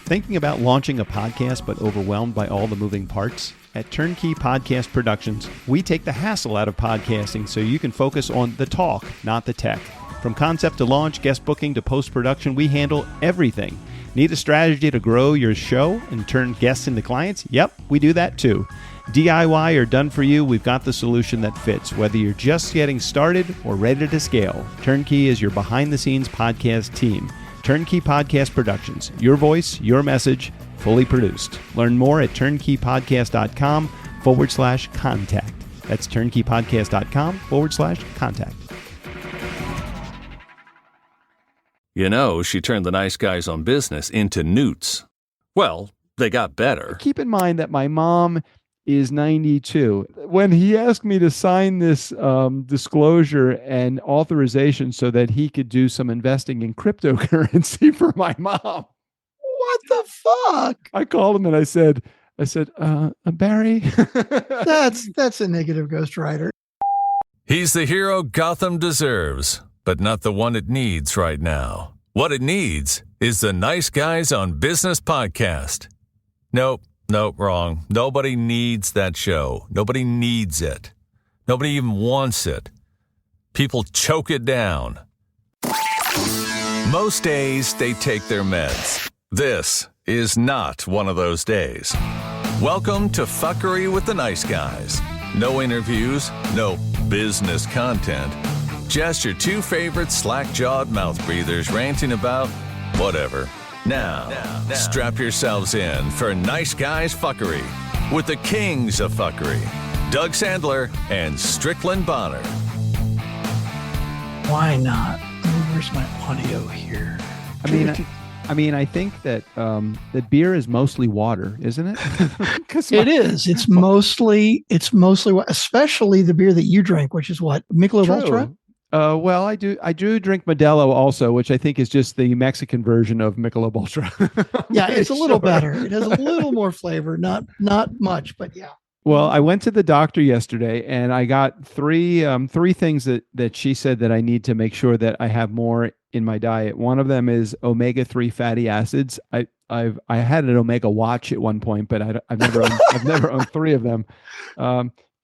Thinking about launching a podcast but overwhelmed by all the moving parts? At Turnkey Podcast Productions, we take the hassle out of podcasting so you can focus on the talk, not the tech. From concept to launch, guest booking to post-production, we handle everything. Need a strategy to grow your show and turn guests into clients? Yep, we do that too. DIY or done for you, we've got the solution that fits. Whether you're just getting started or ready to scale, Turnkey is your behind-the-scenes podcast team. Turnkey Podcast Productions. Your voice, your message, fully produced. Learn more at turnkeypodcast.com/contact. That's turnkeypodcast.com/contact. You know, she turned the nice guys on business into newts. Well, they got better. Keep in mind that my mom is 92. When he asked me to sign this disclosure and authorization so that he could do some investing in cryptocurrency for my mom. What the fuck? I called him and I said, Barry. That's a negative ghostwriter. He's the hero Gotham deserves, but not the one it needs right now. What it needs is the Nice Guys on Business podcast. Nope, wrong. Nobody needs that show. Nobody needs it. Nobody even wants it. People choke it down. Most days, they take their meds. This is not one of those days. Welcome to Fuckery with the Nice Guys. No interviews, no business content. Just your two favorite slack-jawed mouth breathers ranting about whatever. Now, strap yourselves in for Nice Guys Fuckery with the kings of fuckery, Doug Sandler and Strickland Bonner. Why not? Where's my audio here? I mean, I think that that beer is mostly water, isn't it? It is. It's mostly, especially the beer that you drink, which is what? Michelob Ultra? Well, I do drink Modelo also, which I think is just the Mexican version of Michelob Ultra. Yeah, it's a little better. It has a little more flavor, not much, but yeah. Well, I went to the doctor yesterday and I got three things that she said that I need to make sure that I have more in my diet. One of them is omega-3 fatty acids. I had an omega watch at one point, but I've never owned three of them.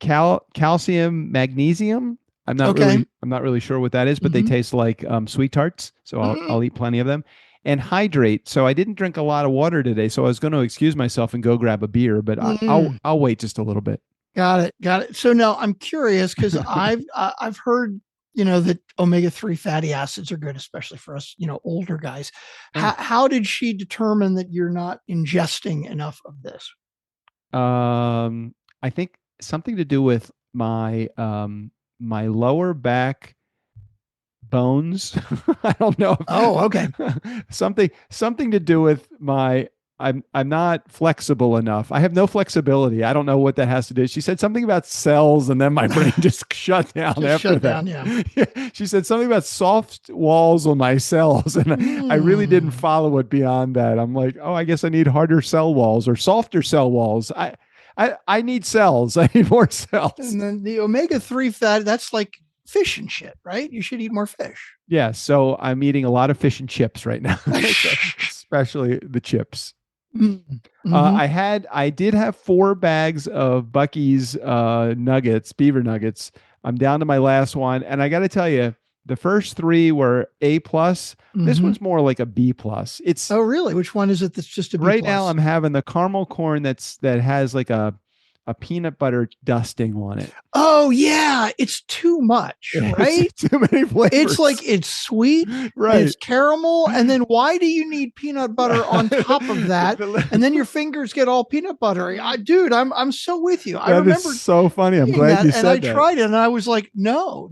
Calcium, magnesium. I'm not really sure what that is, but they taste like sweet tarts. So I'll eat plenty of them. And hydrate. So I didn't drink a lot of water today. So I was going to excuse myself and go grab a beer, but I'll wait just a little bit. Got it. So now I'm curious because I've heard, that omega-3 fatty acids are good, especially for us, older guys. How did she determine that you're not ingesting enough of this? I think something to do with my my lower back bones. I don't know. Okay. Something to do with my I'm not flexible enough. I have no flexibility. I don't know what that has to do. She said something about cells and then my brain just shut down after that. Yeah. She said something about soft walls on my cells and I really didn't follow it beyond that. I'm like, I guess I need harder cell walls or softer cell walls. I need cells. I need more cells. And then the omega-3 fat, that's like fish and shit, right? You should eat more fish. Yeah. So I'm eating a lot of fish and chips right now, especially the chips. Mm-hmm. I did have 4 bags of Buc-ee's nuggets, beaver nuggets. I'm down to my last one. And I got to tell you, the first 3 were A+. This one's more like a B+. It's really? Which one is it that's just a B+? Right now I'm having the caramel corn that has like a peanut butter dusting on it. Oh yeah, it's too much, right? Too many flavors. It's like it's sweet, right? It's caramel, and then why do you need peanut butter on top of that? And then your fingers get all peanut buttery. Dude, I'm so with you. I remember is so funny. I'm glad you said that. And I tried it, and I was like, no,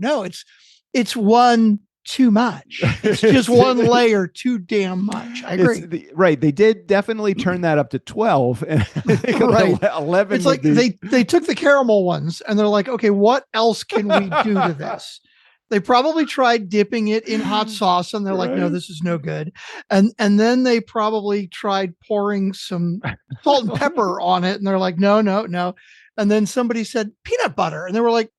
it's one too much. It's just one layer too damn much. I agree. Right. They did definitely turn that up to 12 and I think right. 11. It's like they took the caramel ones and they're like, okay, what else can we do to this? They probably tried dipping it in hot sauce and they're like, no, this is no good. And then they probably tried pouring some salt and pepper on it and they're like, no. And then somebody said peanut butter, and they were like,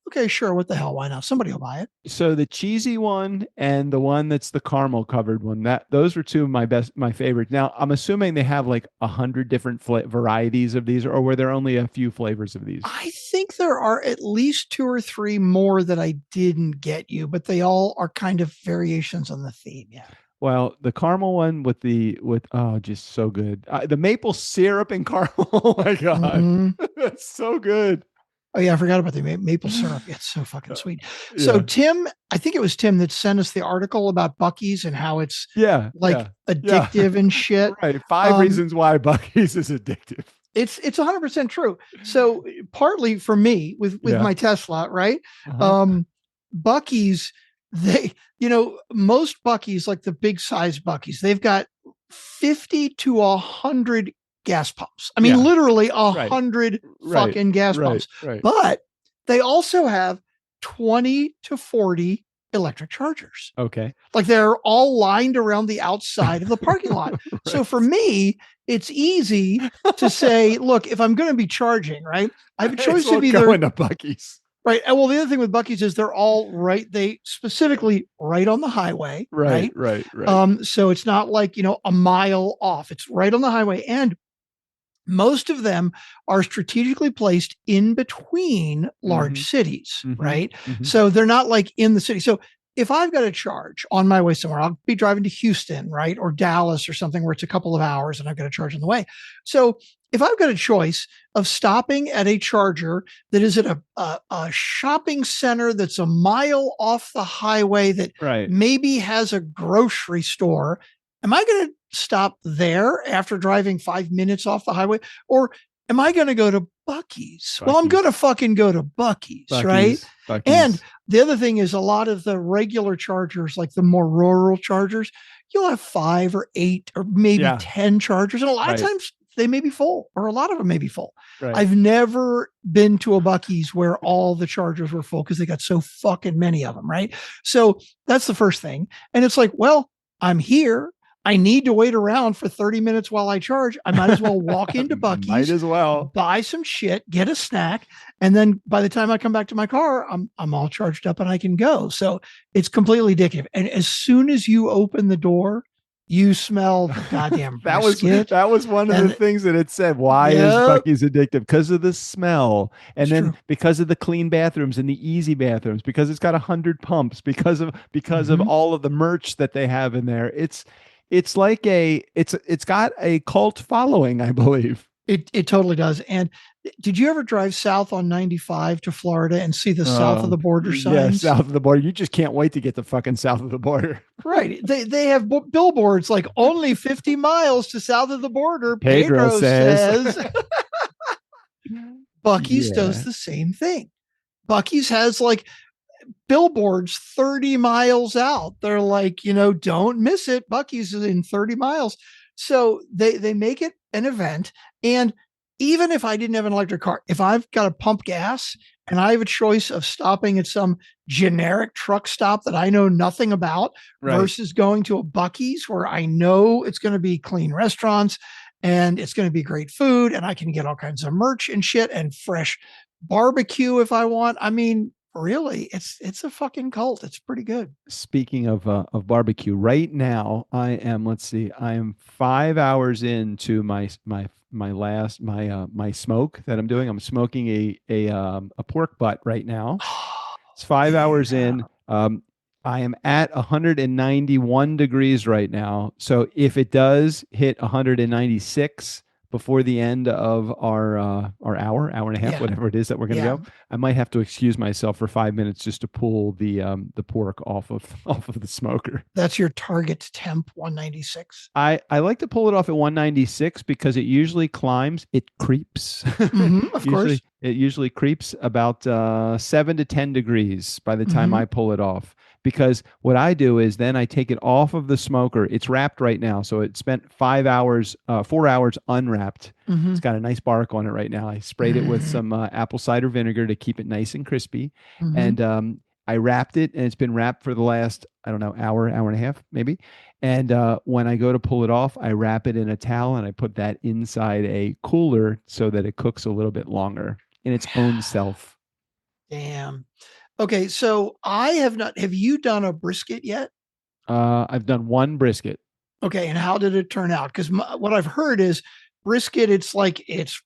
okay, sure, what the hell? Why not? Somebody will buy it. So the cheesy one and the one that's the caramel covered one, that those were two of my favorites. Now I'm assuming they have like 100 different varieties of these, or were there only a few flavors of these? I think there are at least 2 or 3 more that I didn't get you, but they all are kind of variations on the theme. Yeah. Well, the caramel one with oh, just so good. The maple syrup and caramel. Oh my god, that's so good. Oh yeah, I forgot about the maple syrup. It's so fucking sweet. So Yeah. Tim, I think it was Tim that sent us the article about Buc-ee's and how it's addictive and shit. Right. 5 reasons why Buc-ee's is addictive. It's 100% true. So partly for me with my Tesla, right? Buc-ee's, they, most Buc-ee's, like the big size Buc-ee's, they've got 50 to 100 gas pumps. I mean, literally 100 fucking gas pumps. Right. But they also have 20 to 40 electric chargers. Okay. Like they're all lined around the outside of the parking lot. So for me, it's easy to say, look, if I'm going to be charging, right, I have a choice of either going to Buc-ee's. Right. And well, the other thing with Buc-ee's is they're all they specifically right on the highway. Right. So it's not like, a mile off. It's right on the highway. And most of them are strategically placed in between large cities, right? So they're not like in the city. So if I've got a charge on my way somewhere, I'll be driving to Houston, right? Or Dallas or something where it's a couple of hours and I've got a charge on the way. So if I've got a choice of stopping at a charger that is at a shopping center that's a mile off the highway that maybe has a grocery store, am I going to stop there after driving 5 minutes off the highway? Or am I going to go to Buc-ee's? Well, I'm going to fucking go to Buc-ee's, right? And the other thing is a lot of the regular chargers, like the more rural chargers, you'll have 5 or 8 or maybe 10 chargers. And a lot of times they may be full, or a lot of them may be full. I've never been to a Buc-ee's where all the chargers were full because they got so fucking many of them, right? So that's the first thing. And it's like, well, I'm here. I need to wait around for 30 minutes while I charge. I might as well walk into Buc-ee's, might as well buy some shit, get a snack. And then by the time I come back to my car, I'm all charged up and I can go. So it's completely addictive. And as soon as you open the door, you smell the goddamn brisket. that was one of the things that it said. Why is Buc-ee's addictive? Because of the smell, and then because of the clean bathrooms and the easy bathrooms, because it's got 100 pumps, because of all of the merch that they have in there. It's like it's got a cult following, I believe. It totally does. And did you ever drive south on 95 to Florida and see the south of the border signs? Yeah, south of the border. You just can't wait to get to fucking south of the border. Right. They have billboards like only 50 miles to south of the border. Pedro says. Buc-ee's does the same thing. Buc-ee's has like billboards 30 miles out. They're like, don't miss it. Buc-ee's is in 30 miles. So they make it an event. And even if I didn't have an electric car, if I've got to pump gas and I have a choice of stopping at some generic truck stop that I know nothing about versus going to a Buc-ee's where I know it's going to be clean restaurants and it's going to be great food and I can get all kinds of merch and shit and fresh barbecue if I want. I mean, really, it's a fucking cult. It's pretty good. Speaking of barbecue, right now I am 5 hours into my smoke that I'm doing. I'm smoking a pork butt right now. It's 5 hours in. I am at 191 degrees right now. So if it does hit 196 before the end of our hour and a half, whatever it is that we're going to go, I might have to excuse myself for 5 minutes just to pull the pork off of the smoker. That's your target temp, 196. I like to pull it off at 196 because it usually climbs. It creeps. Of course. It usually creeps about 7 to 10 degrees by the time I pull it off. Because what I do is then I take it off of the smoker. It's wrapped right now. So it spent 4 hours unwrapped. It's got a nice bark on it right now. I sprayed it with some apple cider vinegar to keep it nice and crispy. And I wrapped it, and it's been wrapped for the last, I don't know, hour and a half, maybe. And when I go to pull it off, I wrap it in a towel and I put that inside a cooler so that it cooks a little bit longer. in its own self. Damn. Okay, so I have not. Have you done a brisket yet? I've done one brisket. Okay, and how did it turn out? Because what I've heard is brisket. It's like it's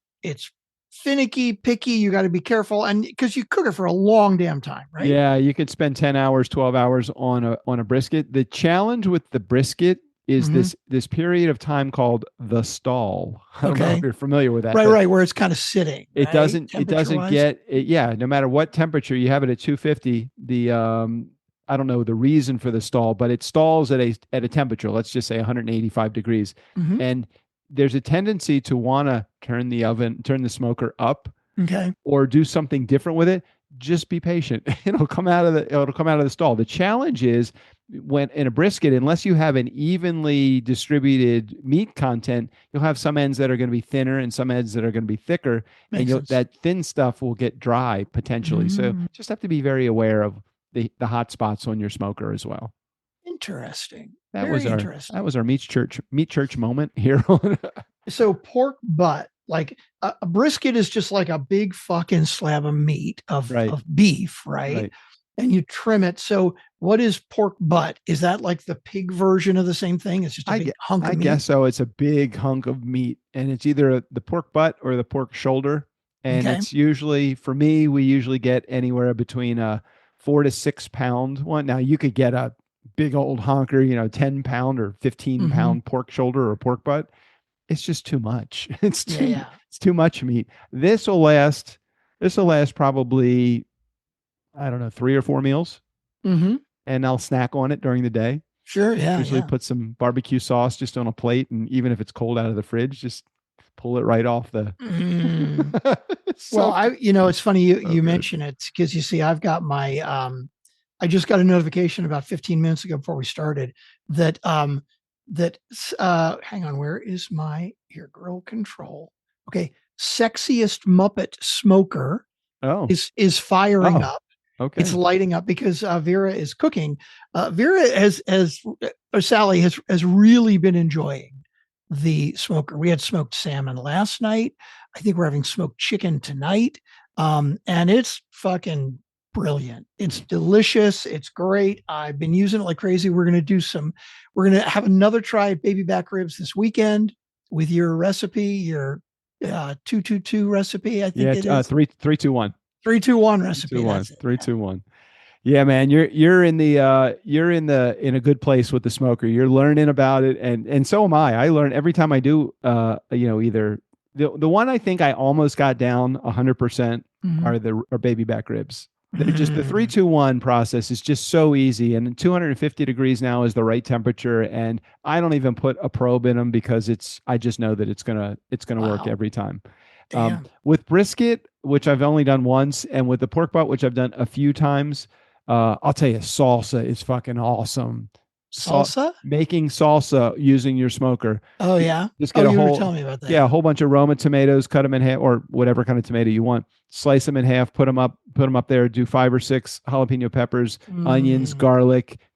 finicky, picky. You got to be careful, and because you cook it for a long damn time, right? Yeah, you could spend 10 hours, 12 hours on a brisket. The challenge with the brisket is Mhm. this period of time called the stall. I don't know if Okay, you're familiar with that, right, but right, where it's kind of sitting, it right, it temperature doesn't wise. get it, yeah, no matter what temperature you have it at 250, the I don't know the reason for the stall, but it stalls at a temperature, let's just say 185 degrees. Hmm. And there's a tendency to want to turn the smoker up Okay. or do something different with it. Just be patient. It'll come out of the stall. The challenge is when in a brisket, unless you have an evenly distributed meat content, you'll have some ends that are going to be thinner and some ends that are going to be thicker, and Makes sense. that thin stuff will get dry potentially. So Mm, just have to be very aware of the hot spots on your smoker as well. interesting. That was Very our that interesting. was our meat church moment here on So pork butt, like a brisket is just like a big fucking slab of meat right, of beef, right? right. And you trim it. So what is pork butt? Is that like the pig version of the same thing? It's just a big hunk I of meat. guess so. It's a big hunk of meat, and it's either the pork butt or the pork shoulder. And Okay. it's usually for me, we usually get anywhere between a 4 to 6 pound one. Now you could get a big old honker, 10 pound or 15 Hmm. pound pork shoulder or pork butt. It's just too much. Yeah, yeah. It's too much meat. This will last. This will last probably I don't know 3 or 4 meals, Hmm. and I'll snack on it during the day. Sure. Yeah, Usually yeah. put some barbecue sauce just on a plate, and even if it's cold out of the fridge, just pull it right off the. Mm. It's Well, so good. it's funny So you good. mention it because you see, I've got my I just got a notification about 15 minutes ago before we started that hang on, where is my here grill control? Okay, sexiest Muppet smoker Oh, is firing oh, up. It's okay. lighting up because Vera is cooking. Vera Sally has really been enjoying the smoker. We had smoked salmon last night. I think we're having smoked chicken tonight. And it's fucking brilliant. It's delicious. It's great. I've been using it like crazy. We're going to have another try at baby back ribs this weekend with your recipe, your 222 recipe, I think Yeah, it is. 3, 3, 2, 1, 321 three, recipe. two, one, That's it. three, Yeah. 2, 1. Yeah, man, you're in a good place with the smoker. You're learning about it, and so am I. I learn every time I do. Either the one I think I almost got down 100% Mhm. are baby back ribs. They're just the three Mm. two one process is just so easy, and 250 degrees now is the right temperature. And I don't even put a probe in them because I just know that it's gonna work Wow. every time. Damn. With brisket, which I've only done once, and with the pork butt, which I've done a few times, I'll tell you, salsa is fucking awesome. So Salsa? making salsa using your smoker, Oh, yeah. just Oh, get you were telling me about that. yeah, a Yeah. whole bunch of Roma tomatoes, cut them in half, or whatever kind of tomato you want. Slice them in half, put them up there. Do 5 or 6 jalapeno peppers, onions, Mm.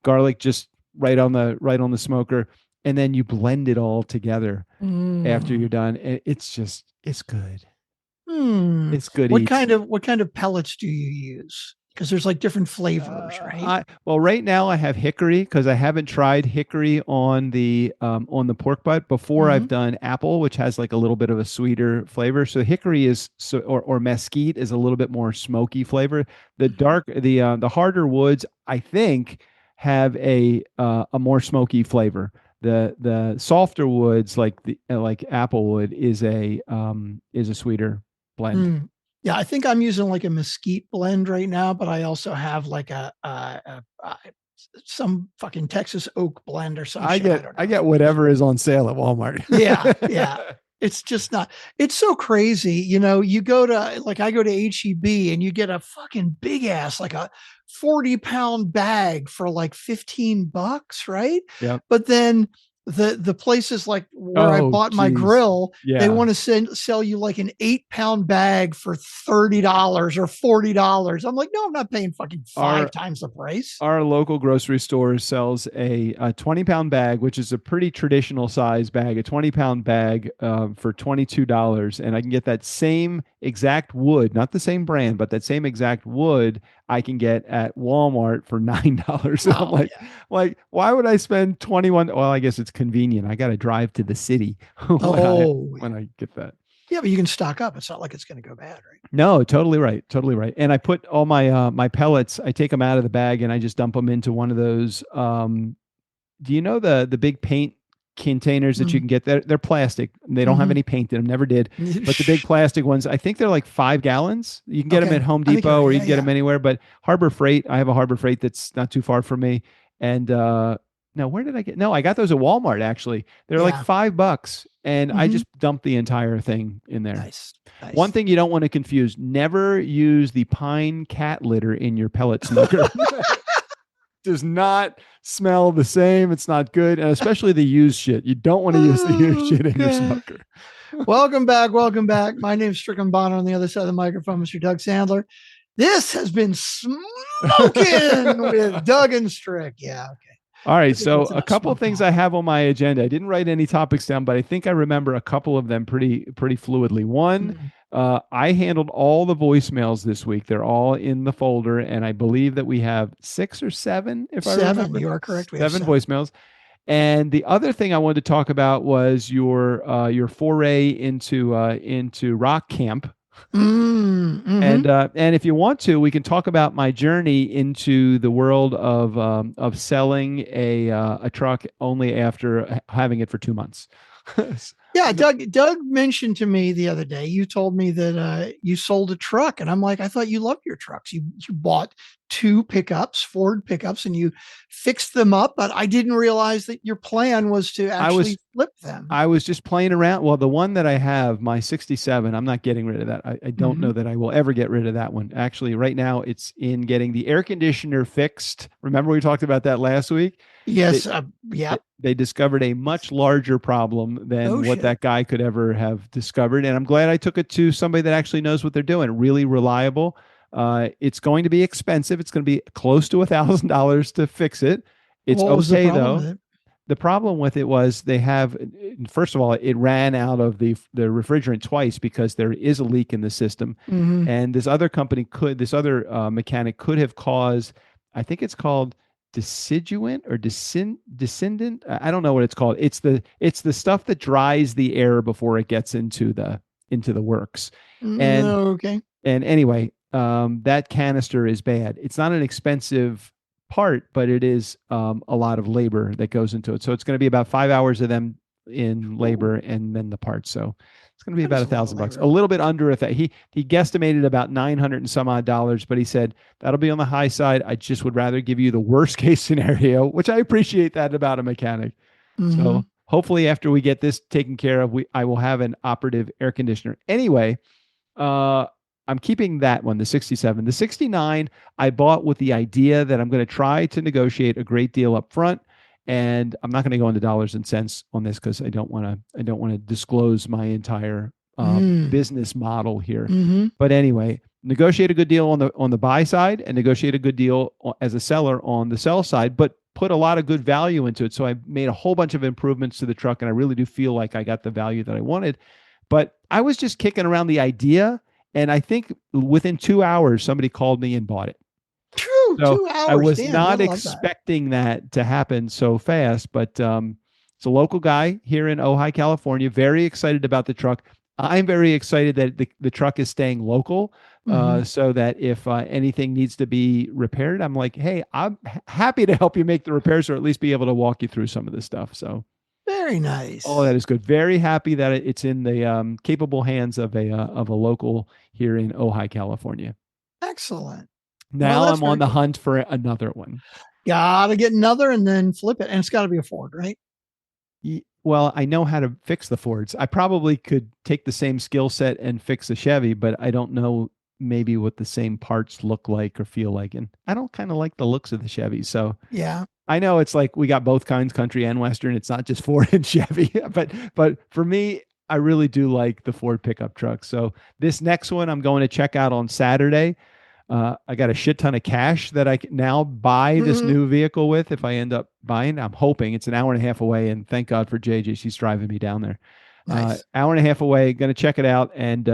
garlic just right on the smoker, and then you blend it all together after you're Mm. done. It's good. Hmm. It's good eats. What kind of pellets do you use? Because there's like different flavors, right? Well, right now I have hickory because I haven't tried hickory on the pork butt before. Hmm. I've done apple, which has like a little bit of a sweeter flavor. So hickory or mesquite is a little bit more smoky flavor. The harder woods, I think, have a more smoky flavor. The softer woods like apple wood is a sweeter blend. Mm. Yeah, I think I'm using like a mesquite blend right now, but I also have like some fucking Texas oak blend or some shit. I don't I know. get whatever is on sale at Walmart. Yeah, yeah. It's just not, it's so crazy. You go to like I go to HEB and you get a fucking big ass, like a 40-pound bag for like $15, right? Yep. But then the places like where I bought my grill, they want to sell you like an 8-pound bag for $30 or $40. I'm like, no, I'm not paying fucking five times the price. Our local grocery store sells a 20-pound bag, which is a pretty traditional size bag, a 20-pound bag for $22. And I can get that same exact wood, not the same brand, but that same exact wood I can get at Walmart for $9. And I'm like, why would I spend 21? Well, I guess it's convenient. I got to drive to the city when I get that. Yeah, but you can stock up. It's not like it's going to go bad, right? No, totally right. Totally right. And I put all my my pellets, I take them out of the bag and I just dump them into one of those do you know the big paint containers that you can get? They're plastic. They don't have any paint in them, never did. But the big plastic ones, I think they're like 5 gallons. You can get them at Home Depot or you can get them anywhere, but Harbor Freight, I have a Harbor Freight that's not too far from me. And no, where did I get? No, I got those at Walmart actually. They're like $5, and I just dumped the entire thing in there. Nice. One thing you don't want to confuse: never use the pine cat litter in your pellet smoker. Does not smell the same. It's not good, and especially the used shit. You don't want to use the used shit in your smoker. Welcome back. Welcome back. My name's Strickland Bonner. On the other side of the microphone, Mr. Doug Sandler. This has been smoking with Doug and Strick. Yeah. Okay. All right. So a couple of things I have on my agenda. I didn't write any topics down, but I think I remember a couple of them pretty fluidly. One, I handled all the voicemails this week. They're all in the folder, and I believe that we have 6 or 7. If I remember, you are correct. We have 7 voicemails. And the other thing I wanted to talk about was your foray into rock camp. And if you want to, we can talk about my journey into the world of selling a truck only after having it for 2 months. Yeah, Doug mentioned to me the other day, you told me that you sold a truck, and I'm like, I thought you loved your trucks. You bought 2 pickups, Ford pickups, and you fixed them up, but I didn't realize that your plan was to actually flip them. I was just playing around. Well, the one that I have, my 67, I'm not getting rid of that. I don't know that I will ever get rid of that one. Actually, right now it's in getting the air conditioner fixed. Remember we talked about that last week? Yes. They discovered a much larger problem than what that guy could ever have discovered. And I'm glad I took it to somebody that actually knows what they're doing. Really reliable. It's going to be expensive. It's going to be close to $1,000 to fix it. It's okay though. The problem with it was first of all, it ran out of the refrigerant twice because there is a leak in the system. And this other mechanic could have caused, I think it's called deciduant or descendant. I don't know what it's called. It's the stuff that dries the air before it gets into the works. And anyway, that canister is bad. It's not an expensive part, but it is a lot of labor that goes into it. So it's going to be about 5 hours of them in labor and then the parts. So it's going to be about $1,000, a little bit under that. He guesstimated about $900 and some odd dollars, but he said that'll be on the high side. I just would rather give you the worst case scenario, which I appreciate that about a mechanic. So hopefully after we get this taken care of, I will have an operative air conditioner. Anyway, I'm keeping that one, the 67. The 69, I bought with the idea that I'm going to try to negotiate a great deal up front. And I'm not going to go into dollars and cents on this because I don't want to disclose my entire business model here. But anyway, negotiate a good deal on the buy side and negotiate a good deal as a seller on the sell side, but put a lot of good value into it. So I made a whole bunch of improvements to the truck, and I really do feel like I got the value that I wanted. But I was just kicking around the idea, and I think within 2 hours, somebody called me and bought it. True, so 2 hours. I was not expecting that to happen so fast, but it's a local guy here in Ojai, California. Very excited about the truck. I'm very excited that the truck is staying local, so that if anything needs to be repaired, I'm like, hey, I'm happy to help you make the repairs, or at least be able to walk you through some of this stuff. So very nice. Oh, that is good. Very happy that it's in the capable hands of a local here in Ojai, California. Excellent. Now I'm on the hunt for another one. Gotta get another and then flip it. And it's got to be a Ford, right? Well, I know how to fix the Fords. I probably could take the same skill set and fix a Chevy, but I don't know maybe what the same parts look like or feel like. And I don't kind of like the looks of the Chevy. So Yeah. I know it's like we got both kinds, country and Western. It's not just Ford and Chevy, but for me, I really do like the Ford pickup truck. So this next one I'm going to check out on Saturday. I got a shit ton of cash that I can now buy this new vehicle with. If I end up buying, I'm hoping it's an hour and a half away. And thank God for JJ, she's driving me down there. Nice. Hour and a half away. Going to check it out, and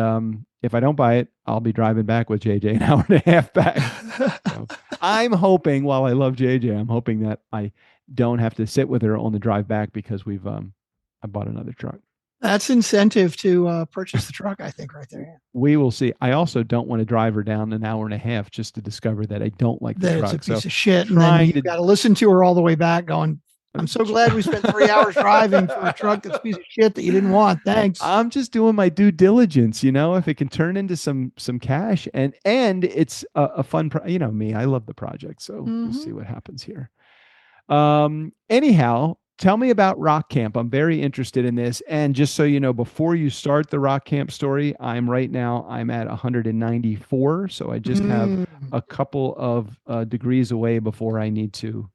if I don't buy it, I'll be driving back with JJ an hour and a half back. So I'm hoping, while I love JJ, I'm hoping that I don't have to sit with her on the drive back because I bought another truck. That's incentive to purchase the truck, I think, right there. Yeah. We will see. I also don't want to drive her down an hour and a half just to discover that I don't like the That truck. it's a piece of shit, and then you got to listen to her all the way back, going, "I'm so glad we spent 3 hours driving for a truck that's a piece of shit that you didn't want. Thanks." I'm just doing my due diligence, if it can turn into some cash and it's a fun, me, I love the project. So we'll see what happens here. Anyhow, tell me about Rock Camp. I'm very interested in this. And just so you know, before you start the Rock Camp story, I'm at 194. So I just have a couple of degrees away before I need to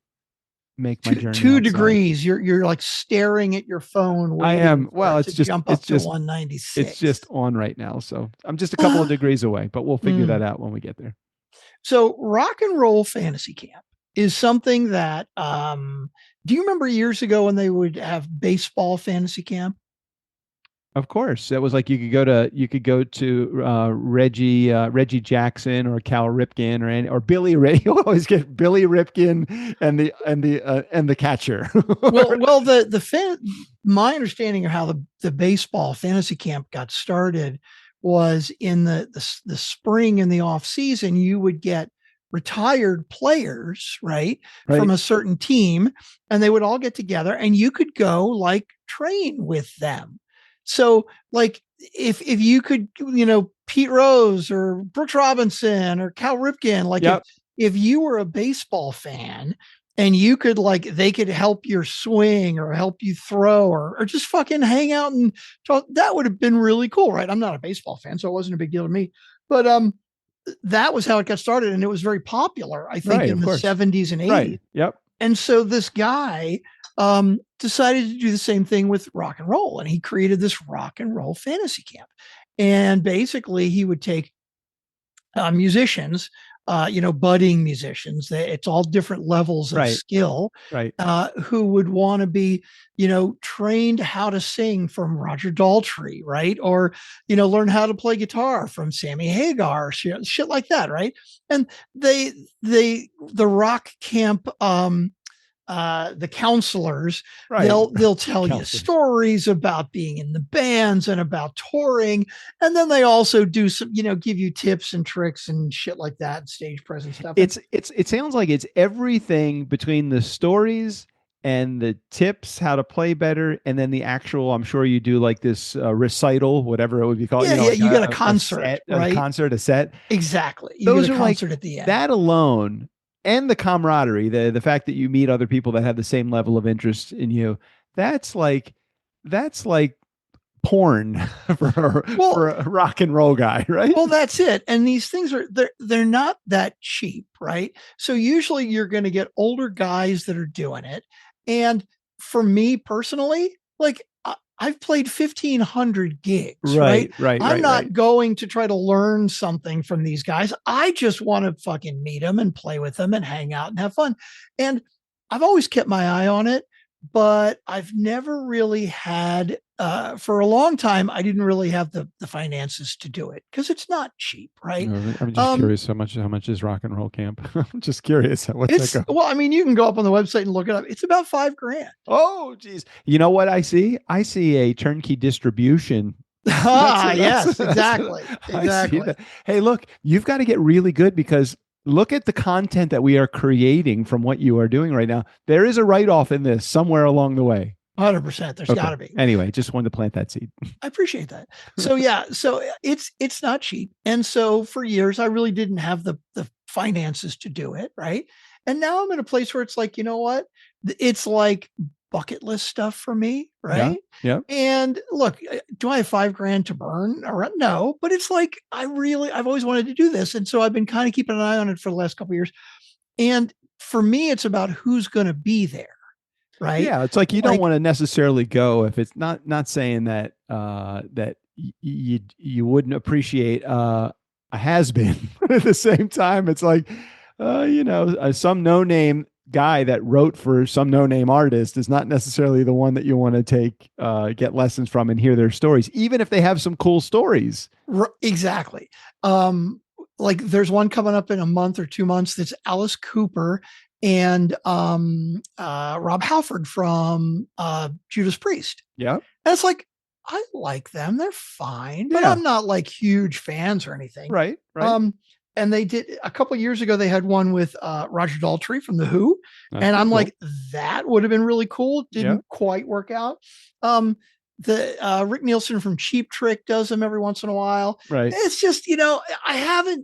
make my journey. 2 degrees. You're like staring at your phone. I am. Well, it's just 196. It's just on right now. So I'm just a couple of degrees away, but we'll figure that out when we get there. So Rock and Roll Fantasy Camp is something that, do you remember years ago when they would have baseball fantasy camp? Of course, that was like you could go to Reggie Jackson or Cal Ripken or Billy Ray. You always get Billy Ripken and the catcher. My understanding of how the baseball fantasy camp got started was in the spring and the off season. You would get retired players, right, from a certain team, and they would all get together, and you could go like train with them. So like if you could, Pete Rose or Brooks Robinson or Cal Ripken, like if you were a baseball fan and you could they could help your swing or help you throw or just fucking hang out and talk, that would have been really cool, right? I'm not a baseball fan, so it wasn't a big deal to me, but that was how it got started, and it was very popular, I think, in the 70s and 80s. Right. Yep. And so this guy decided to do the same thing with rock and roll, and he created this rock and roll fantasy camp. And basically, he would take musicians, budding musicians. It's all different levels of skill, who would want to be, trained how to sing from Roger Daltrey, right? Or, learn how to play guitar from Sammy Hagar, shit like that, right? And the rock camp, the counselors, they'll tell you stories about being in the bands and about touring, and then they also do some, give you tips and tricks and shit like that, and stage presence stuff. It sounds like it's everything between the stories and the tips, how to play better, and then the actual, I'm sure you do like this recital, whatever it would be called. You got a concert, right? A set. Exactly. Those are concert at the end. That alone. And the camaraderie, the fact that you meet other people that have the same level of interest in you, that's like porn for a rock and roll guy, right? Well, that's it. And these things they're not that cheap, right? So usually you're going to get older guys that are doing it. And for me personally, I've played 1,500 gigs, right? I'm not going to try to learn something from these guys. I just want to fucking meet them and play with them and hang out and have fun. And I've always kept my eye on it, but I've never really had, for a long time, I didn't really have the finances to do it because it's not cheap, right? I'm just curious how much is rock and roll camp? I'm just curious. Well, I mean, you can go up on the website and look it up. It's about $5,000. Oh, geez. You know what I see? I see a turnkey distribution. Yes, exactly. Hey, look, you've got to get really good because look at the content that we are creating from what you are doing right now. There is a write-off in this somewhere along the way. 100%. There's got to be. Anyway, just wanted to plant that seed. I appreciate that. So so it's not cheap. And so for years, I really didn't have the finances to do it. Right. And now I'm in a place where it's like, you know what? It's like bucket list stuff for me, Yeah. right? Yeah. And look, do I have $5,000 to burn? No, but it's like I've always wanted to do this, and so I've been kind of keeping an eye on it for the last couple of years. And for me, it's about who's going to be there, right? Yeah, it's like you don't Like, want to necessarily go if it's not saying that you wouldn't appreciate a has been, but at the same time, it's like some no name guy that wrote for some no name artist is not necessarily the one that you want to take get lessons from and hear their stories, even if they have some cool stories. exactly. Like there's one coming up in a month or 2 months that's Alice Cooper and Rob Halford from Judas Priest. Yeah. And it's like, I like them. They're fine, but Yeah. I'm not like huge fans or anything. Right. Right. And they did a couple of years ago, they had one with Roger Daltrey from The Who. That's And I'm cool. like, that would have been really cool. Didn't quite work out. The Rick Nielsen from Cheap Trick does them every once in a while. Right. It's just, I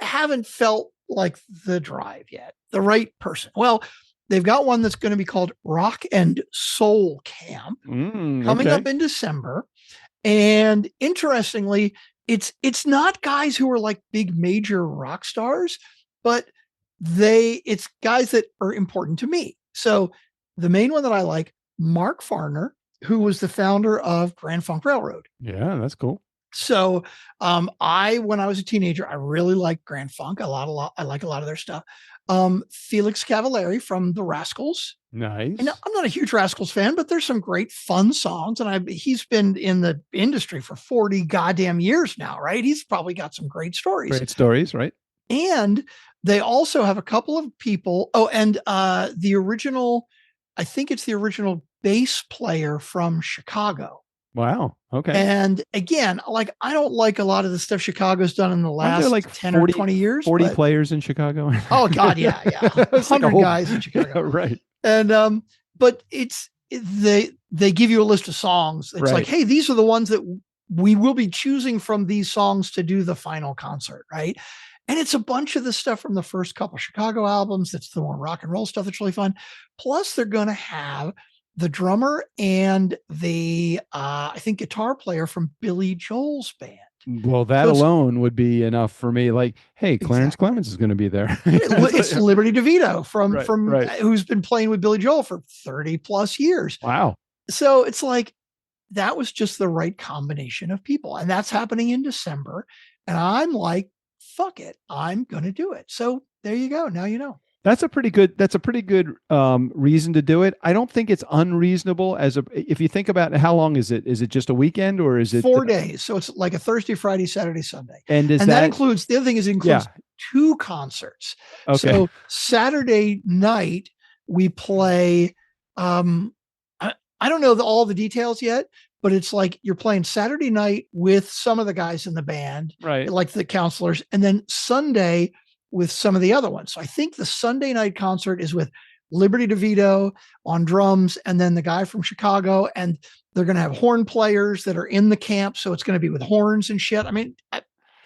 haven't felt like the drive yet, the right person. Well, they've got one that's going to be called Rock and Soul Camp coming up in December. And interestingly, it's not guys who are like big major rock stars, but it's guys that are important to me. So the main one that I like, Mark Farner, who was the founder of Grand Funk Railroad. Yeah, that's cool. So when I was a teenager, I really liked Grand Funk a lot. I like a lot of their stuff. Felix Cavallari from the Rascals. Nice. And I'm not a huge Rascals fan, but there's some great fun songs. And he's been in the industry for 40 goddamn years now, right? He's probably got some great stories. Great stories, right? And they also have a couple of people. Oh, and I think it's the original bass player from Chicago. Wow. Okay. And again, like I don't like a lot of the stuff Chicago's done in the last like 10 40, or 20 years. 40 players in Chicago. Oh God, yeah. 100 guys in Chicago. Right. And but they give you a list of songs. It's like, hey, these are the ones that we will be choosing from these songs to do the final concert, right? And it's a bunch of the stuff from the first couple Chicago albums. That's the more rock and roll stuff that's really fun. Plus, they're going to have the drummer and the I think guitar player from Billy Joel's band. Well, that alone would be enough for me. Like, hey, Clarence Clemens is going to be there. It's Liberty DeVito from right. who's been playing with Billy Joel for 30 plus years. Wow. So it's like that was just the right combination of people, and that's happening in December. And I'm like, fuck it, I'm going to do it. So there you go. Now you know. That's a pretty good reason to do it. I don't think it's unreasonable if you think about how long is it? Is it just a weekend or is it 4 days? So it's like a Thursday, Friday, Saturday, Sunday. And that includes, the other thing is it includes 2 concerts. Okay. So Saturday night we play, I don't know all the details yet, but it's like you're playing Saturday night with some of the guys in the band, right? Like the counselors, and then Sunday with some of the other ones. So I think the Sunday night concert is with Liberty DeVito on drums and then the guy from Chicago, and they're going to have horn players that are in the camp. So it's going to be with horns and shit. I mean,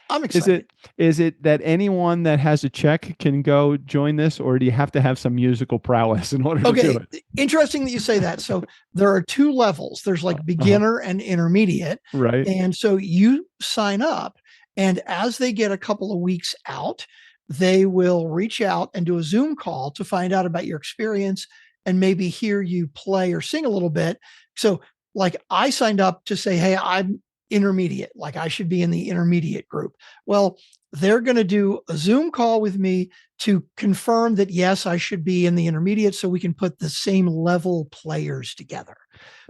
I'm excited. Is it that anyone that has a check can go join this, or do you have to have some musical prowess in order to do it? Interesting that you say that. So there are 2 levels. There's like beginner and intermediate. Right. And so you sign up, and as they get a couple of weeks out, they will reach out and do a Zoom call to find out about your experience and maybe hear you play or sing a little bit. So like I signed up to say, hey, I'm intermediate, like I should be in the intermediate group. Well, they're going to do a Zoom call with me to confirm that, yes, I should be in the intermediate so we can put the same level players together.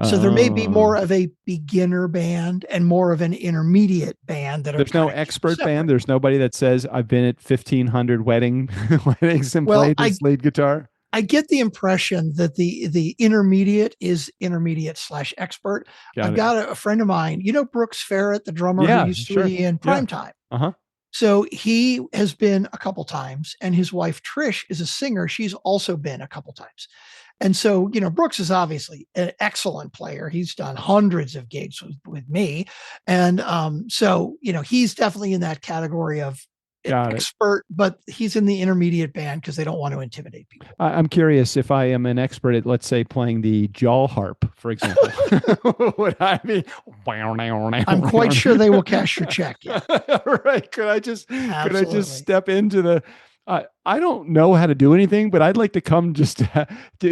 So there may be more of a beginner band and more of an intermediate band. There's no expert band. There's nobody that says I've been at 1,500 weddings and played this lead guitar. I get the impression that the intermediate is intermediate/expert. I've got a friend of mine, Brooks Ferret, the drummer who used to be in Primetime. So he has been a couple times, and his wife Trish is a singer. She's also been a couple times. And so, Brooks is obviously an excellent player. He's done hundreds of gigs with me. And so, he's definitely in that category of Got it. expert, but he's in the intermediate band because they don't want to intimidate people. I'm curious if I am an expert at, let's say, playing the jaw harp, for example. Would I be? I'm quite sure they will cash your check. Yeah. Right? Could I just Absolutely. step into the? I don't know how to do anything, but I'd like to come just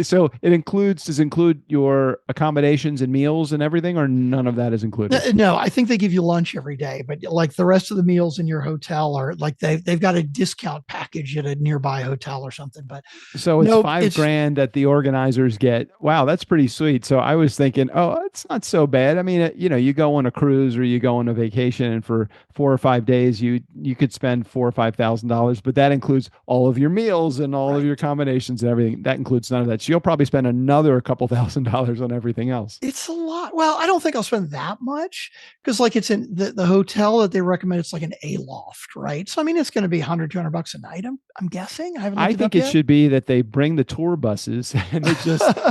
so it does include your accommodations and meals and everything, or none of that is included? No, I think they give you lunch every day, but like the rest of the meals in your hotel are like they've got a discount package at a nearby hotel or something. But so it's $5,000 that the organizers get. Wow, that's pretty sweet. So I was thinking, oh, it's not so bad. I mean, you go on a cruise or you go on a vacation, and for 4 or 5 days, you could spend $4,000 or $5,000, but that includes all of your meals and all of your accommodations and everything. That includes none of that. So you'll probably spend another couple $1,000s on everything else. It's a lot. Well, I don't think I'll spend that much because like it's in the hotel that they recommend. It's like an A loft, right? So, I mean, it's going to be $100, $200 a night. I'm guessing. I think it should be that they bring the tour buses and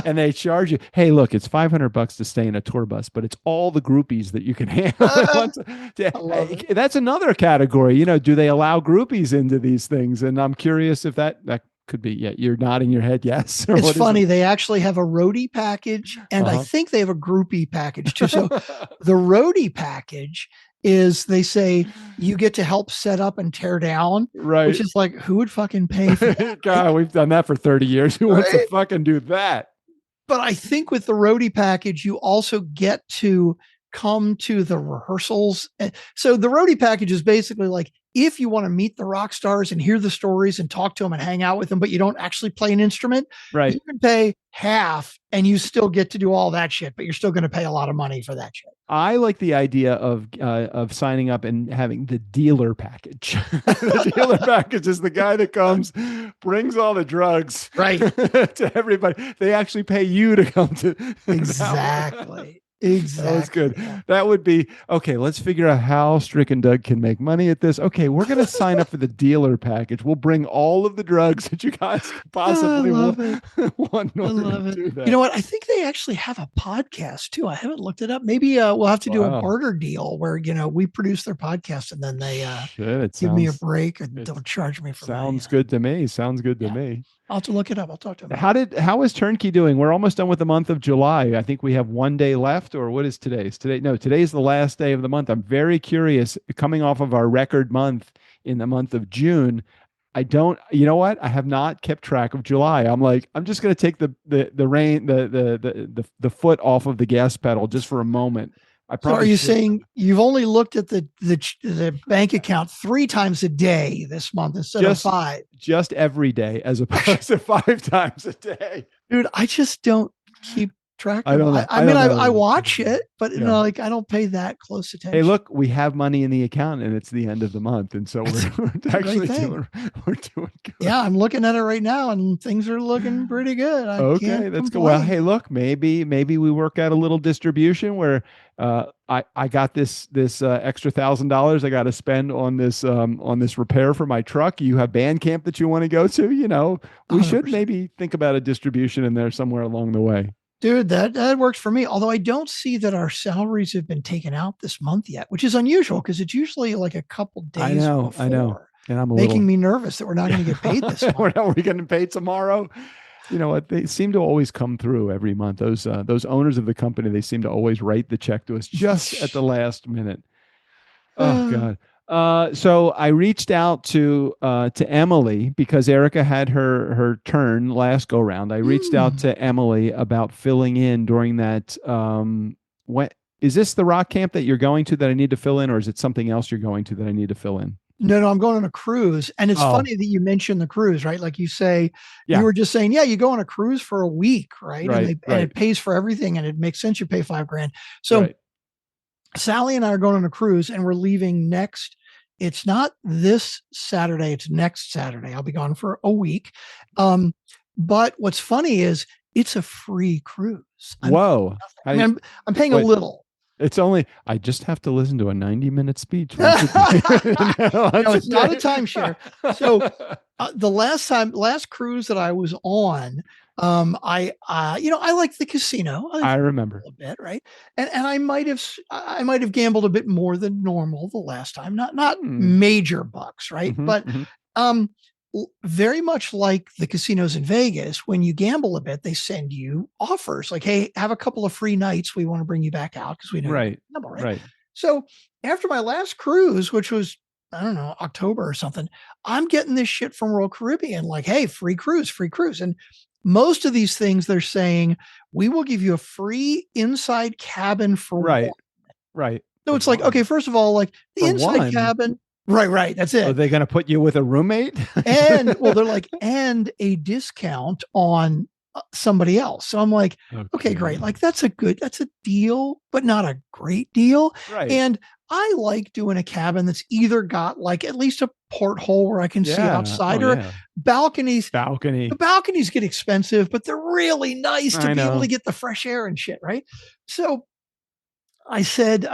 and they charge you. Hey, look, it's $500 to stay in a tour bus, but it's all the groupies that you can handle. That's another category. Do they allow groupies into these things? And I'm curious if that could be. Yeah, you're nodding your head. Yes. It's funny. They actually have a roadie package, and I think they have a groupie package too. So the roadie package is they say you get to help set up and tear down, right? Which is like, who would fucking pay for that? God, we've done that for 30 years. Who wants to fucking do that? But I think with the roadie package, you also get to come to the rehearsals. So the roadie package is basically like, if you want to meet the rock stars and hear the stories and talk to them and hang out with them, but you don't actually play an instrument, right? You can pay half and you still get to do all that shit, but you're still going to pay a lot of money for that shit. I like the idea of signing up and having the dealer package. The dealer package is the guy that comes, brings all the drugs, right, to everybody. They actually pay you to come to. Exactly. Exactly. That was good. That would be okay. Let's figure out how Strick and Doug can make money at this. Okay, we're going to sign up for the dealer package. We'll bring all of the drugs that you guys possibly want. I love it. You know what? I think they actually have a podcast too. I haven't looked it up. Maybe we'll have to do a barter deal where we produce their podcast and then they give me a break and don't charge me for. Sounds good to me. Sounds good to me. I'll have to look it up. I'll talk to them. How is Turnkey doing? We're almost done with the month of July. I think we have 1 day left, or what is today's? Today's the last day of the month. I'm very curious, coming off of our record month in the month of June. You know what? I have not kept track of July. I'm just going to take the foot off of the gas pedal just for a moment. So are you saying you've only looked at the bank account 3 times a day this month instead of 5? Just every day as opposed to 5 times a day. Dude, I just don't keep track of I don't know. I watch it, but I don't pay that close attention. Hey, look, we have money in the account and it's the end of the month. And so we're actually doing good. Yeah, I'm looking at it right now and things are looking pretty good. Okay, that's good. Well, hey, look, maybe we work out a little distribution where I got this extra $1,000 I got to spend on this repair for my truck. You have band camp that you want to go to, we 100%. Should maybe think about a distribution in there somewhere along the way. Dude, that works for me. Although I don't see that our salaries have been taken out this month yet, which is unusual because it's usually like a couple days. I know. And I'm making me nervous that we're not going to get paid this month. We're getting paid tomorrow. You know what? They seem to always come through every month. Those owners of the company, they seem to always write the check to us just at the last minute. Oh God. So I reached out to Emily because Erica had her turn last go round. I reached out to Emily about filling in during that. Is this the rock camp that you're going to that I need to fill in, or is it something else you're going to that I need to fill in? No, I'm going on a cruise. And it's funny that you mentioned the cruise, right? Like you say, you were just saying, you go on a cruise for a week, right? And it pays for everything and it makes sense. You pay $5,000. So Sally and I are going on a cruise and we're leaving it's not this Saturday, it's next Saturday. I'll be gone for a week. But what's funny is it's a free cruise. Whoa. I'm paying a little. It's only, I just have to listen to a 90-minute speech. No, it's not a timeshare. So the last cruise that I was on, I like the casino. I remember. A bit, right? And I might have gambled a bit more than normal the last time. Not major bucks, right? But um very much like the casinos in Vegas, when you gamble a bit, they send you offers like, hey, have a couple of free nights. We want to bring you back out because we know you gamble, right? Right. So after my last cruise, which was, I don't know, October or something, I'm getting this shit from Royal Caribbean, like, hey, free cruise, free cruise. And most of these things they're saying, we will give you a free inside cabin for Right. one. Right. So it's like, okay, first of all, like the For inside one? cabin. Right. That's it. Are they going to put you with a roommate? And well, they're like, and a discount on somebody else. So I'm like, okay, great. Like that's a deal, but not a great deal. Right. And I like doing a cabin that's either got like at least a porthole where I can see outside or balconies. The balconies get expensive, but they're really nice to be able to get the fresh air and shit. Right. So I said,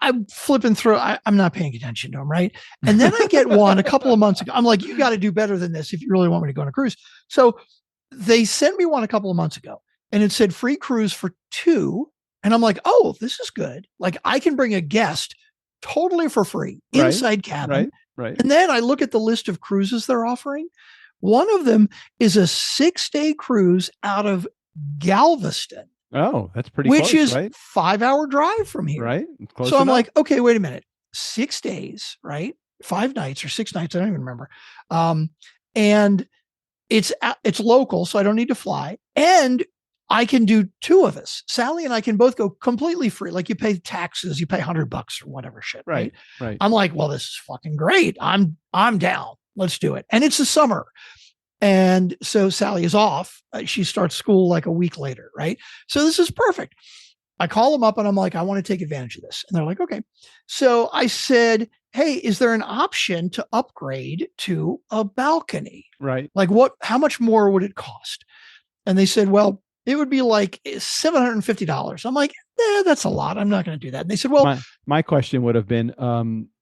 I'm flipping through. I'm not paying attention to them, right? And then I get one a couple of months ago. I'm like, you got to do better than this if you really want me to go on a cruise. So they sent me one a couple of months ago, and it said free cruise for 2. And I'm like, oh, this is good. Like I can bring a guest totally for free inside cabin. Right. And then I look at the list of cruises they're offering. One of them is a 6-day cruise out of Galveston. Oh, that's pretty which close, is right? 5-hour drive from here. Right. Close so I'm enough. like, okay, wait a minute. 6 days, right? 5 nights or 6 nights. I don't even remember. And it's local, so I don't need to fly. And I can do 2 of us. Sally and I can both go completely free. Like you pay taxes, you pay $100 or whatever shit. Right. I'm like, well, this is fucking great. I'm down. Let's do it. And it's the summer. And so Sally is off. She starts school like a week later, right? So this is perfect. I call them up and I'm like, I want to take advantage of this. And they're like, okay. So I said, hey, is there an option to upgrade to a balcony? Right. Like how much more would it cost? And they said, well, it would be like $750. I'm like, that's a lot. I'm not going to do that. And they said, well, my question would have been,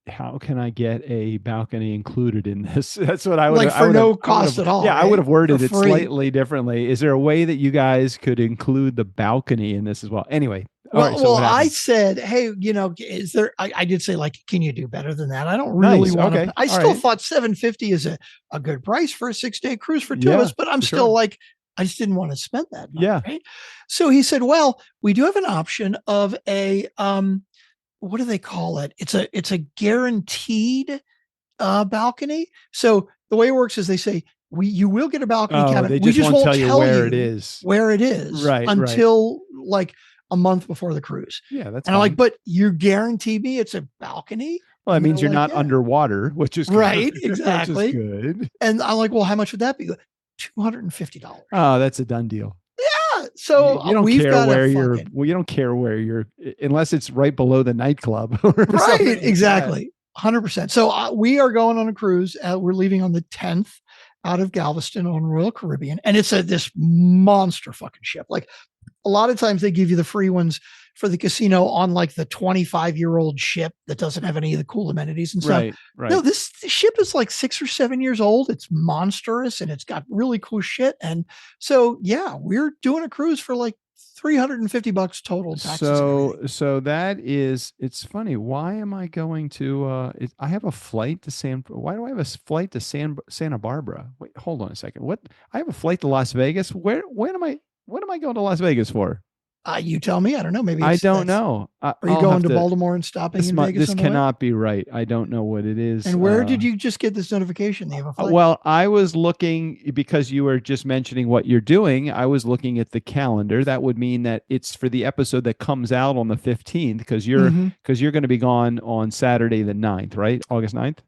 how can I get a balcony included in this? That's what I would like for no cost at all. Yeah, right? I would have worded it slightly differently. Is there a way that you guys could include the balcony in this as well? Anyway. Well, I said, hey, is there, I did say like, can you do better than that? I don't really want to, I still thought $750 is a good price for a 6-day cruise for 2 of us, but I'm still like, I just didn't want to spend that money. Yeah. Right? So he said, well, we do have an option of a, what do they call it? It's a guaranteed balcony. So the way it works is they say, you will get a balcony cabin. We just won't tell you where it is. Right. Until like a month before the cruise. Yeah. That's and I'm like, but you guarantee me it's a balcony? Well, that means you're not underwater, which is right. Good. Exactly. Which is good. And I'm like, well, how much would that be? $250. Oh, that's a done deal. Yeah. So you don't care where you don't care where you're, unless it's right below the nightclub. Right. Exactly. 100%. So we are going on a cruise. We're leaving on the 10th out of Galveston on Royal Caribbean. And it's this monster fucking ship. Like a lot of times they give you the free ones for the casino on like the 25-year-old ship that doesn't have any of the cool amenities and stuff. Right. No, this ship is like 6 or 7 years old. It's monstrous and it's got really cool shit. And so, yeah, we're doing a cruise for like $350 total. So that is, it's funny. Why am I going to, I have a flight to why do I have a flight to Santa Barbara? Wait, hold on a second. What? I have a flight to Las Vegas. What am I going to Las Vegas for? You tell me. I don't know. Maybe I don't know. Are you going to Baltimore and stopping in Vegas? This cannot be right. I don't know what it is. And where did you just get this notification? They have a flight? Well, I was looking, because you were just mentioning what you're doing. I was looking at the calendar. That would mean that it's for the episode that comes out on the 15th, because you're going to be gone on Saturday the 9th, right? August 9th?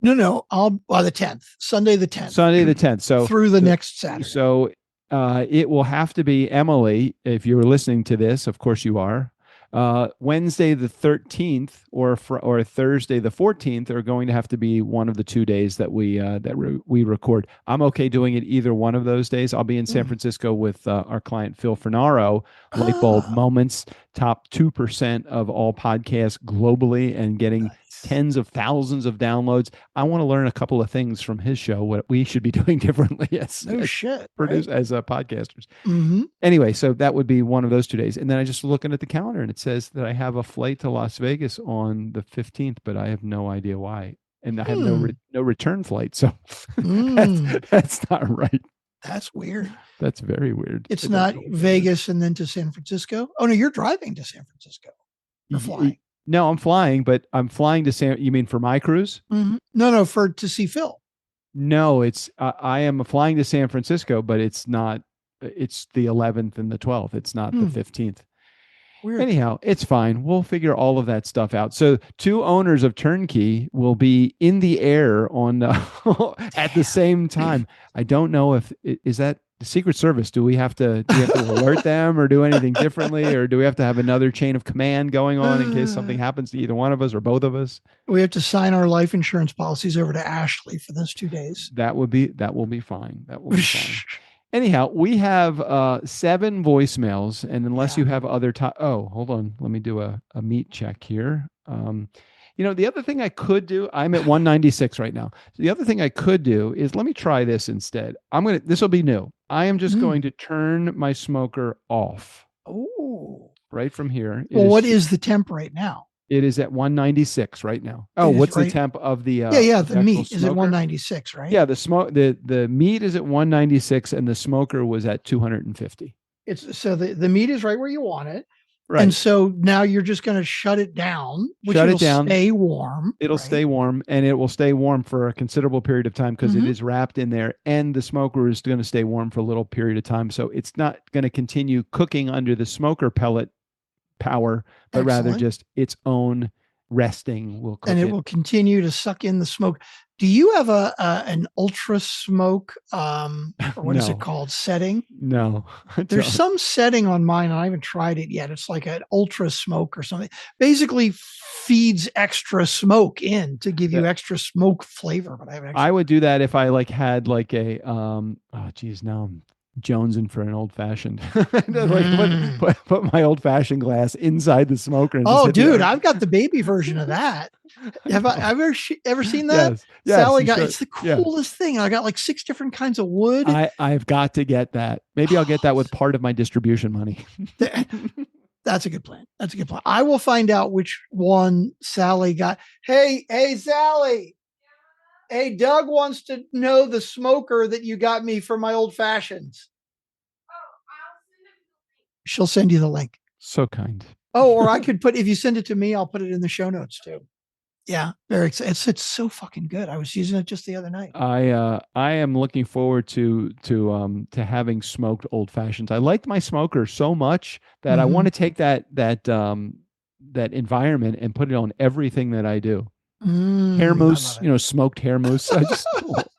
No. The 10th. Sunday the 10th. So through the next Saturday. So it will have to be, Emily, if you're listening to this, of course you are, Wednesday the 13th or Thursday the 14th are going to have to be one of the 2 days that we record. I'm okay doing it either one of those days. I'll be in San Francisco with our client Phil Fernaro, Lightbulb Moments. top 2% of all podcasts globally and getting Nice. tens of thousands of downloads. I want to learn a couple of things from his show, what we should be doing differently as, No shit, produce, right? as podcasters. Mm-hmm. Anyway, so that would be one of those 2 days. And then I just looking at the calendar and it says that I have a flight to Las Vegas on the 15th, but I have no idea why. And I have no return flight. So that's not right. That's weird. That's very weird. It's not Vegas and then to San Francisco. Oh no, you're driving to San Francisco. You're flying. No, I'm flying, but I'm flying to you mean for my cruise? Mm-hmm. No, to see Phil. No, it's I am flying to San Francisco, but it's not. It's the 11th and the 12th. It's not the 15th. Weird. Anyhow, it's fine. We'll figure all of that stuff out. So 2 owners of Turnkey will be in the air on at the same time. I don't know if is that the Secret Service. Do we have to alert them or do anything differently, or do we have to have another chain of command going on in case something happens to either one of us or both of us? We have to sign our life insurance policies over to Ashley for those 2 days. That will be fine. That will be fine. Anyhow, we have 7 voicemails, and unless you have other hold on, let me do a meat check here. The other thing I could do, I'm at 196 right now. So the other thing I could do is let me try this instead. This will be new. I am just going to turn my smoker off. Oh, right from here. What is the temp right now? It is at 196 right now. Oh, what's the temp of the the meat smoker? is at 196, right? Yeah, the meat is at 196 and the smoker was at 250. It's so the meat is right where you want it. Right. And so now you're just going to shut it down, stay warm. It'll stay warm, and it will stay warm for a considerable period of time because it is wrapped in there, and the smoker is going to stay warm for a little period of time. So it's not going to continue cooking under the smoker pellet power, but rather just its own resting will cook, and it will continue to suck in the smoke. Do you have an ultra smoke or what is it called, setting? No. There's some setting on mine, and I haven't tried it yet. It's like an ultra smoke or something. Basically feeds extra smoke in to give you extra smoke flavor, but I would do that if I had a now I'm jonesing for an old fashioned. Put my old fashioned glass inside the smoker. And dude, I've got the baby version of that. Have I ever seen that? Yes, Sally got it's the coolest thing. I got like 6 different kinds of wood. I've got to get that. Maybe I'll get that with part of my distribution money. That's a good plan. I will find out which one Sally got. Hey, Sally. Hey, Doug wants to know the smoker that you got me for my old fashions. Oh, I'll send it to the link. She'll send you the link. So kind. Oh, or I could if you send it to me, I'll put it in the show notes too. Yeah, very excited. It's so fucking good. I was using it just the other night. I am looking forward to having smoked old fashions. I liked my smoker so much that I want to take that environment and put it on everything that I do. Hair mousse, smoked hair mousse. I just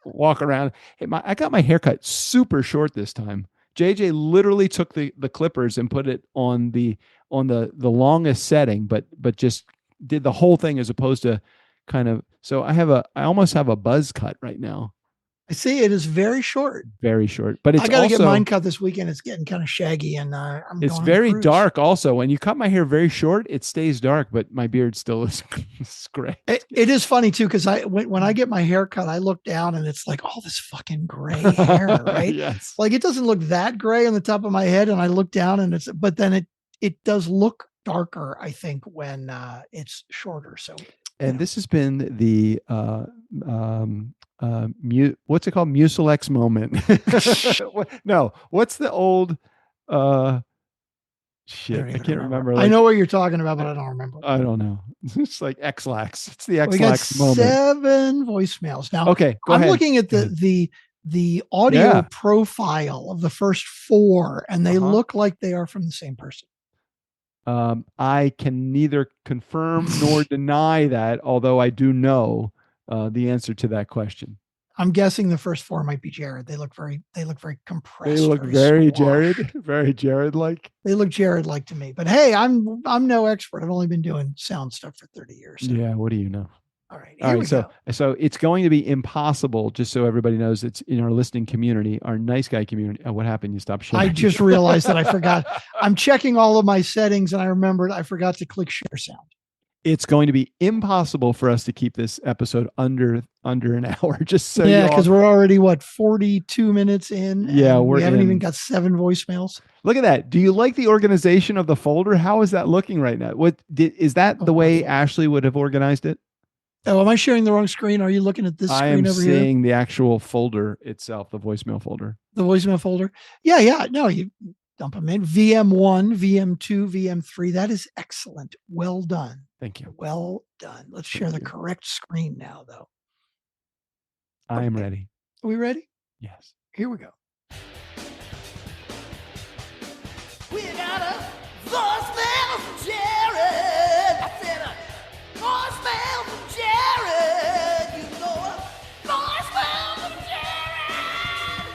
walk around. Hey, I got my haircut super short this time. JJ literally took the clippers and put it on the longest setting, but just did the whole thing as opposed to kind of. So I almost have a buzz cut right now. I see it is very short, but it's I got to get mine cut this weekend. It's getting kind of shaggy, and it's very dark. Also, when you cut my hair very short, it stays dark, but my beard still is gray. It is funny too, because when I get my hair cut, I look down and it's like all this fucking gray hair, right? Yes. Like it doesn't look that gray on the top of my head, and I look down and but then it does look darker, I think, when it's shorter. So. And this has been the what's it called? Mucilex moment. No, what's the old shit? I can't remember. I know what you're talking about, but I don't remember. I don't know. It's like X-Lax. It's the X-Lax moment. 7 voicemails. Now, okay, go I'm ahead. looking at the audio profile of the first 4, and they look like they are from the same person. I can neither confirm nor deny that, although I do know the answer to that question. I'm guessing the first 4 might be Jared. They look very compressed. They look very Jared, very Jared-like. They look Jared-like to me. But hey, I'm no expert. I've only been doing sound stuff for 30 years. So. Yeah, what do you know? All right, All here right, we so go. so it's going to be impossible. Just so everybody knows, it's in our listening community, our nice guy community. Oh, what happened? You stopped sharing. I just realized that I forgot. I'm checking all of my settings, and I remembered I forgot to click share sound. It's going to be impossible for us to keep this episode under an hour. Just so Yeah, you all, because we're already 42 minutes in, yeah, and we're we haven't even in. got 7 voicemails. Look at that. Do you like the organization of the folder? How is that looking right now? Is that the Oh, way buddy. Ashley would have organized it? Oh, am I sharing the wrong screen? Are you looking at this I am screen over here? seeing the actual folder itself, the voicemail folder. The voicemail folder? Yeah. No, you dump them in. VM1, VM2, VM3. That is excellent. Well done. Thank you. Well done. Let's share the correct screen now, though. I am Okay. ready. Are we ready? Yes. Here we go. We got a voicemail from Jared. I said a voicemail from Jared. You know a voicemail from Jared.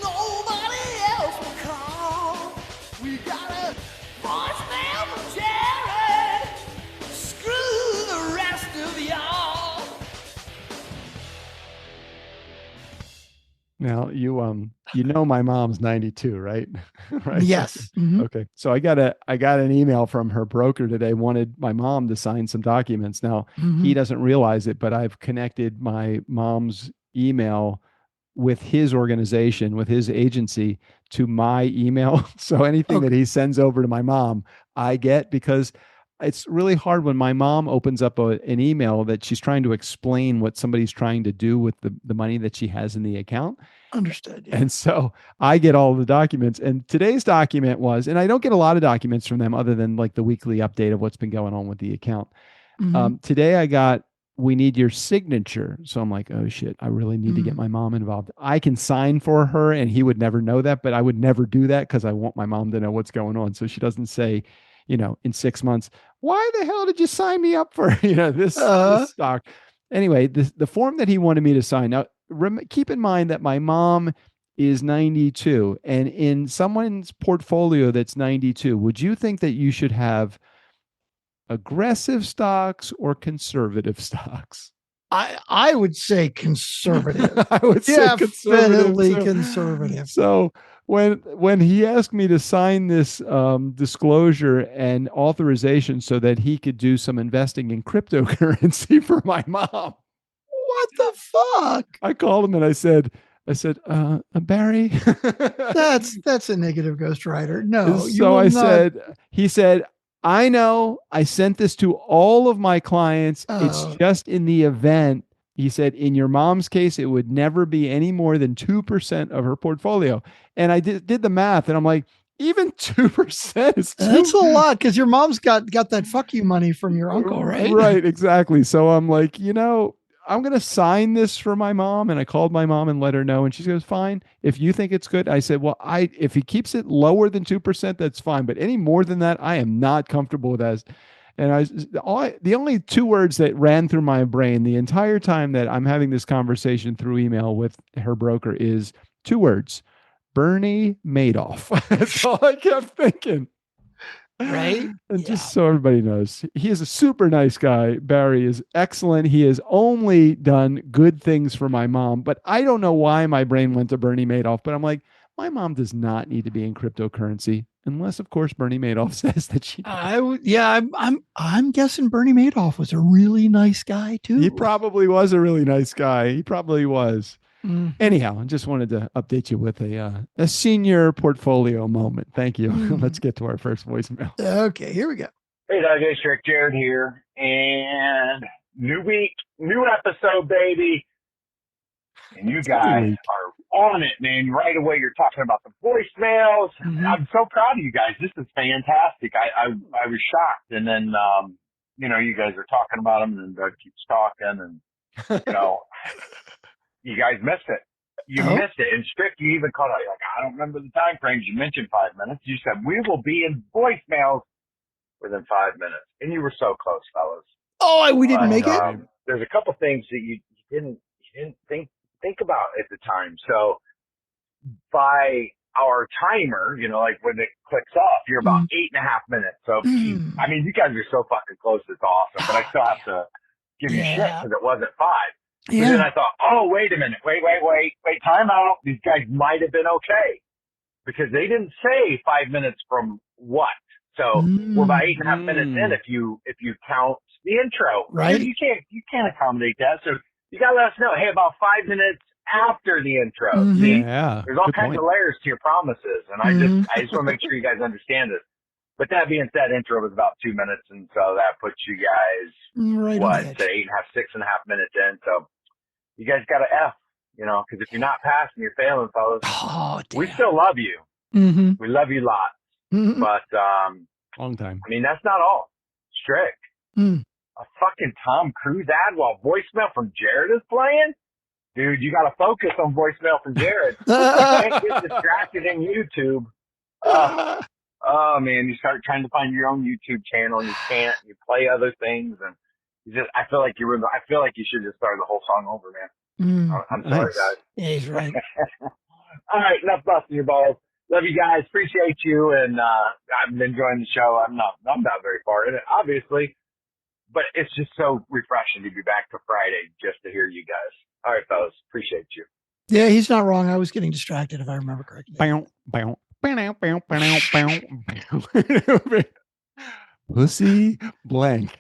Nobody else will call. We got a voicemail from Jared. Screw the rest of y'all. Now you know my mom's 92, right? Right. Yes. Mhm. Okay. So I got an email from her broker today, wanted my mom to sign some documents. Now he Mhm. doesn't realize it, but I've connected my mom's email with his organization, with his agency, to my email. So anything that Okay. he sends over to my mom, I get, because it's really hard when my mom opens up an email that she's trying to explain what somebody's trying to do with the money that she has in the account. Understood. Yeah. And so I get all the documents. And today's document was, and I don't get a lot of documents from them other than like the weekly update of what's been going on with the account. Mhm. Today I got, we need your signature. So I'm like, oh shit, I really need to get my mom involved. I can sign for her and he would never know that, but I would never do that because I want my mom to know what's going on. So she doesn't say, in 6 months, why the hell did you sign me up for, this stock? Anyway, the form that he wanted me to sign. Now, keep in mind that my mom is 92, and in someone's portfolio that's 92, would you think that you should have aggressive stocks or conservative stocks? I would say conservative. I would say Definitely conservative. conservative. So when he asked me to sign this disclosure and authorization so that he could do some investing in cryptocurrency for my mom, What the fuck? I called him and I said, Barry. That's a negative ghostwriter. No, you So will I not. he said, I know I sent this to all of my clients. It's Oh. just in the event. He said, in your mom's case, it would never be any more than 2% of her portfolio. And I did the math and I'm like, even 2% is That's a lot because your mom's got that fuck you money from your uncle, right? Right, exactly. So I'm like, I'm going to sign this for my mom. And I called my mom and let her know. And she goes, fine. If you think it's good. I said, well, if he keeps it lower than 2%, that's fine. But any more than that, I am not comfortable with that. And the only 2 words that ran through my brain the entire time that I'm having this conversation through email with her broker is 2 words: Bernie Madoff. That's all I kept thinking. Right? And Yeah. just so everybody knows, he is a super nice guy. Barry is excellent. He has only done good things for my mom, but I don't know why my brain went to Bernie Madoff. But I'm like, my mom does not need to be in cryptocurrency unless, of course, Bernie Madoff says that she. I'm guessing Bernie Madoff was a really nice guy too. He probably was a really nice guy. He probably was. Mhm. Anyhow, I just wanted to update you with a senior portfolio moment. Thank you. Let's get to our first voicemail. Okay, here we go. Hey, District, Jared here. And new week, new episode, baby. And you guys are on it, man. Right away, you're talking about the voicemails. I'm so proud of you guys. This is fantastic. I was shocked. And then, you guys are talking about them, and Doug keeps talking. And, you guys missed it. You missed it. And Strick, you even called out. You're like, I don't remember the time frames. You mentioned 5 minutes. You said, we will be in voicemails within 5 minutes. And you were so close, fellas. We didn't make it? There's a couple things that you didn't think about at the time. So by our timer, like when it clicks off, you're about 8.5 minutes. So, I mean, you guys are so fucking close. It's awesome. But I still have to give you shit Yeah. because it wasn't 5. But then I thought, oh, wait a minute. Wait, time out. These guys might have been okay because they didn't say 5 minutes from what. So we're about 8.5 minutes in if you count the intro. Right. You can't accommodate that. So you got to let us know, hey, about 5 minutes after the intro. Mhm. See, Yeah. there's all good kinds point. of layers to your promises. And I just want to make sure you guys understand this. But that being said, intro was about 2 minutes. And so that puts you guys, Right on the edge. 8.5, 6.5 minutes in. So you guys got to F, because if you're not passing, you're failing, fellas. Oh, damn. We still love you. Mm-hmm. We love you lots. Mm-hmm. But, Long time. I mean, that's not all. Strick. Mm. A fucking Tom Cruise ad while voicemail from Jared is playing? Dude, you got to focus on voicemail from Jared. You can't get distracted in YouTube. Oh, man, you start trying to find your own YouTube channel and you can't. You play other things and I feel like you should just start the whole song over, man. I'm sorry, Nice. guys. Yeah, he's right. All right, enough busting your balls. Love you guys. Appreciate you, and I've been enjoying the show. I'm not very far in it, obviously, but it's just so refreshing to be back to Friday just to hear you guys. All right, fellas. Appreciate you. Yeah, he's not wrong. I was getting distracted, if I remember correctly. Pussy blank.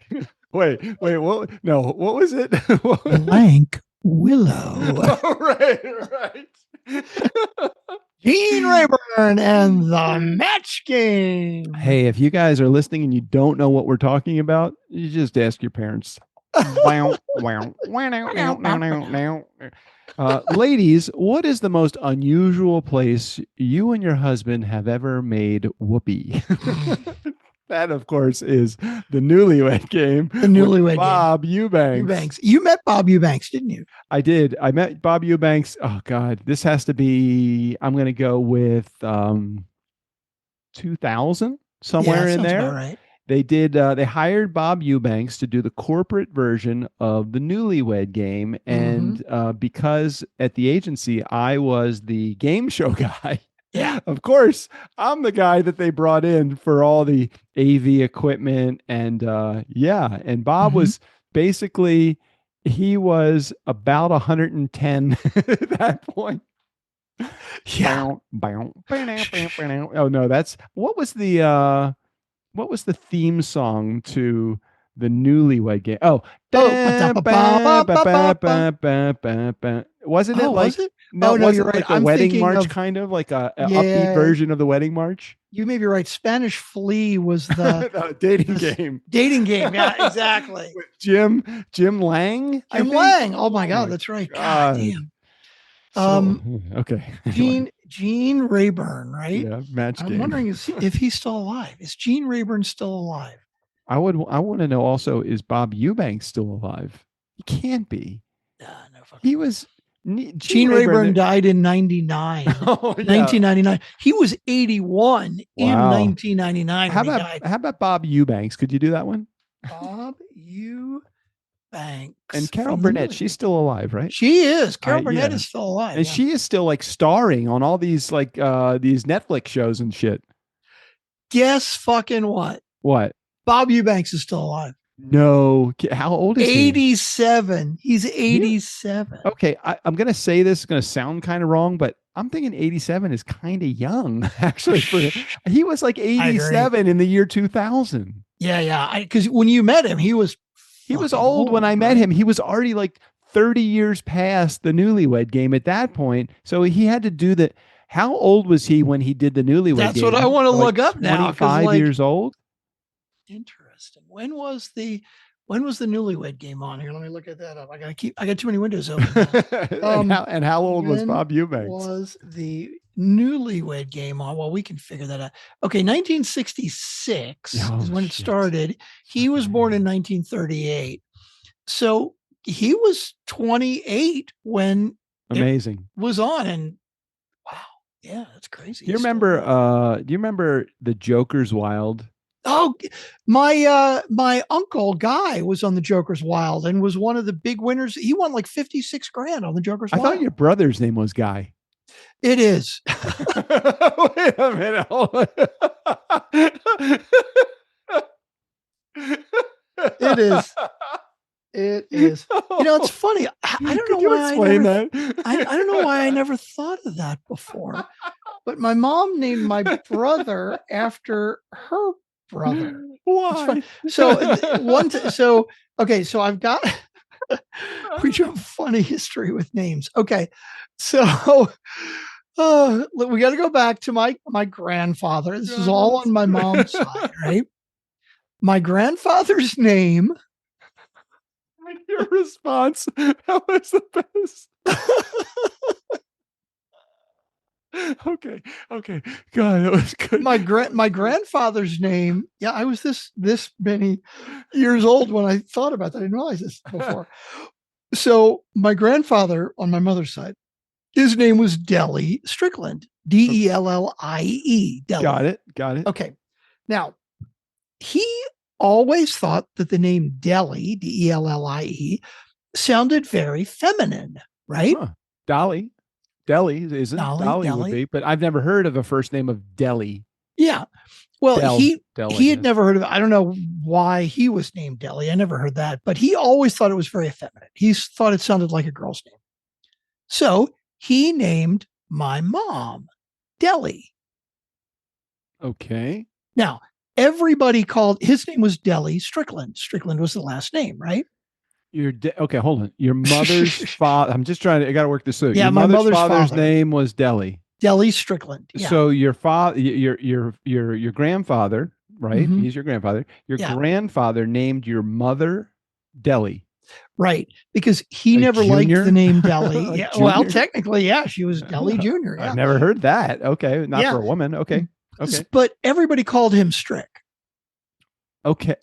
Wait, what? No, what was it? Blank Willow. Oh, right. Gene Rayburn and the Match Game. Hey, if you guys are listening and you don't know what we're talking about, you just ask your parents. Ladies, what is the most unusual place you and your husband have ever made whoopee? That, of course, is the Newlywed Game. The Newlywed Game. Bob Eubanks. Eubanks. You met Bob Eubanks, didn't you? I did. I met Bob Eubanks. Oh God, this has to be. I'm going to go with 2000, somewhere in sounds there. about right. They did. They hired Bob Eubanks to do the corporate version of the Newlywed Game, and because at the agency I was the game show guy. Yeah. Of course, I'm the guy that they brought in for all the AV equipment, and and Bob was basically, he was about 110 at that point. Yeah. Oh no, what was the theme song to the Newlywed Game? Wasn't it like? Was it? No, no, was you're it right. like a I'm wedding thinking march, of- kind of like a Yeah. upbeat version of the wedding march? You may be right. Spanish Flea was the No, dating game. dating game. Yeah, exactly. With Jim Lang. I Jim think? Lang. Oh my my God, that's right. God. God damn. Okay. Gene Rayburn, right? Yeah, match I'm game. wondering if he's still alive. Is Gene Rayburn still alive? I want to know also, is Bob Eubanks still alive? He can't be. No fucking. He was Gene Rayburn died in 99. Oh, yeah. 1999. He was 81 in Wow. 1999 How when he died. about Bob Eubanks? Could you do that one? Bob Eubanks. And Carol from Burnett, the- she's still alive, right? She is. Carol Burnett yeah. is still alive. And yeah. she is still like starring on all these these Netflix shows and shit. Guess fucking what? What? Bob Eubanks is still alive. No. How old is he? 87. He's 87. Okay, I'm going to say this is going to sound kind of wrong, but I'm thinking 87 is kind of young, actually. He was like 87 in the year 2000. Yeah. Because when you met him, he was old when I met him. He was already like 30 years past the Newlywed Game at that point. So he had to do the. How old was he when he did the Newlywed Game? That's what I want to look up now. 25 years old? Interesting. When was the Newlywed Game on here? Let me look at that up. I got too many windows open. And how old was when Bob Eubanks? Was the Newlywed Game on? Well, we can figure that out. Okay, 1966 is when it started. He was born in 1938. So he was 28 when Amazing. it was on. And wow, yeah, that's crazy. Do you remember the Joker's Wild? Oh, my uncle Guy was on the Joker's Wild and was one of the big winners. He won like 56 grand on the Joker's I Wild. thought your brother's name was Guy. It is. Wait a minute. Hold on. It is. It is. It's funny. I don't know Could you why explain that? I don't know why I never thought of that before. But my mom named my brother after her brother. It's fun. Why? So okay, so I've got we do have a funny history with names. Okay, so we got to go back to my grandfather. This is all on my mom's side, right? My grandfather's name. Your response, that was the best. Okay. God, that was good. My grandfather's name. Yeah, I was this many years old when I thought about that. I didn't realize this before. So my grandfather on my mother's side, his name was Dellie Strickland. Dellie. Dellie. Got it. Okay. Now, he always thought that the name Dellie, Dellie, sounded very feminine, right? Huh. Dolly isn't. Dolly would be, but I've never heard of a first name of Dellie. Yeah. Well, he had yes. never heard of it. I don't know why he was named Dellie. I never heard that, but he always thought it was very effeminate. He thought it sounded like a girl's name. So he named my mom Dellie. Okay. Now, everybody called, his name was Dellie Strickland. Strickland was the last name, right? Okay, hold on. Your mother's father. I'm just trying to. I got to work this out. Yeah, your my mother's father's father. name was Dellie. Dellie Strickland. Yeah. So your father, your grandfather, right? Mhm. He's your grandfather. Your Yeah. grandfather named your mother Dellie. Right, because he A never liked junior? the name Dellie. Yeah, well, Junior? technically, yeah, she was Dellie Jr. Yeah. I've never heard that. Okay, not Yeah. for a woman. Okay. But everybody called him Strick Okay.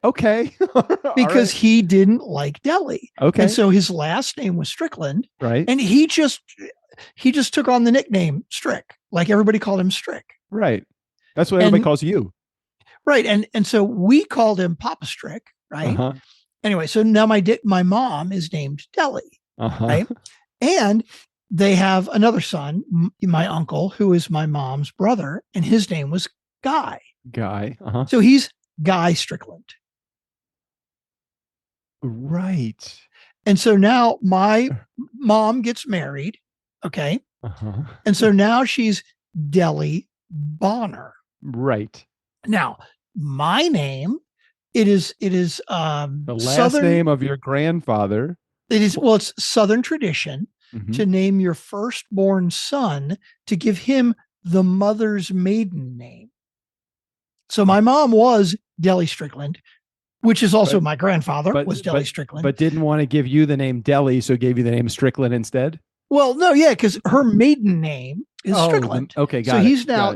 because he didn't like Dellie. Okay. And so his last name was Strickland, Right. and he just took on the nickname Strick. Like everybody called him Strick. Right. That's what everybody And- calls you. Right. And so we called him Papa Strick, right? Uh-huh. Anyway, so now my mom is named Dellie, Uh-huh. right? And they have another son, my uncle, who is my mom's brother, and his name was Guy. Guy. Uh-huh. So he's Guy Strickland. Right. And so now my mom gets married, okay? Uh-huh. And so now she's Dellie Bonner. Right. Now, my name, it is The last Southern name of your grandfather. it's Southern tradition Mhm. to name your firstborn son to give him the mother's maiden name. So my mom was Dellie Strickland, which is also my grandfather was Dellie Strickland. But didn't want to give you the name Dellie, so gave you the name Strickland instead. Well, no, yeah, because her maiden name is Strickland. Okay, So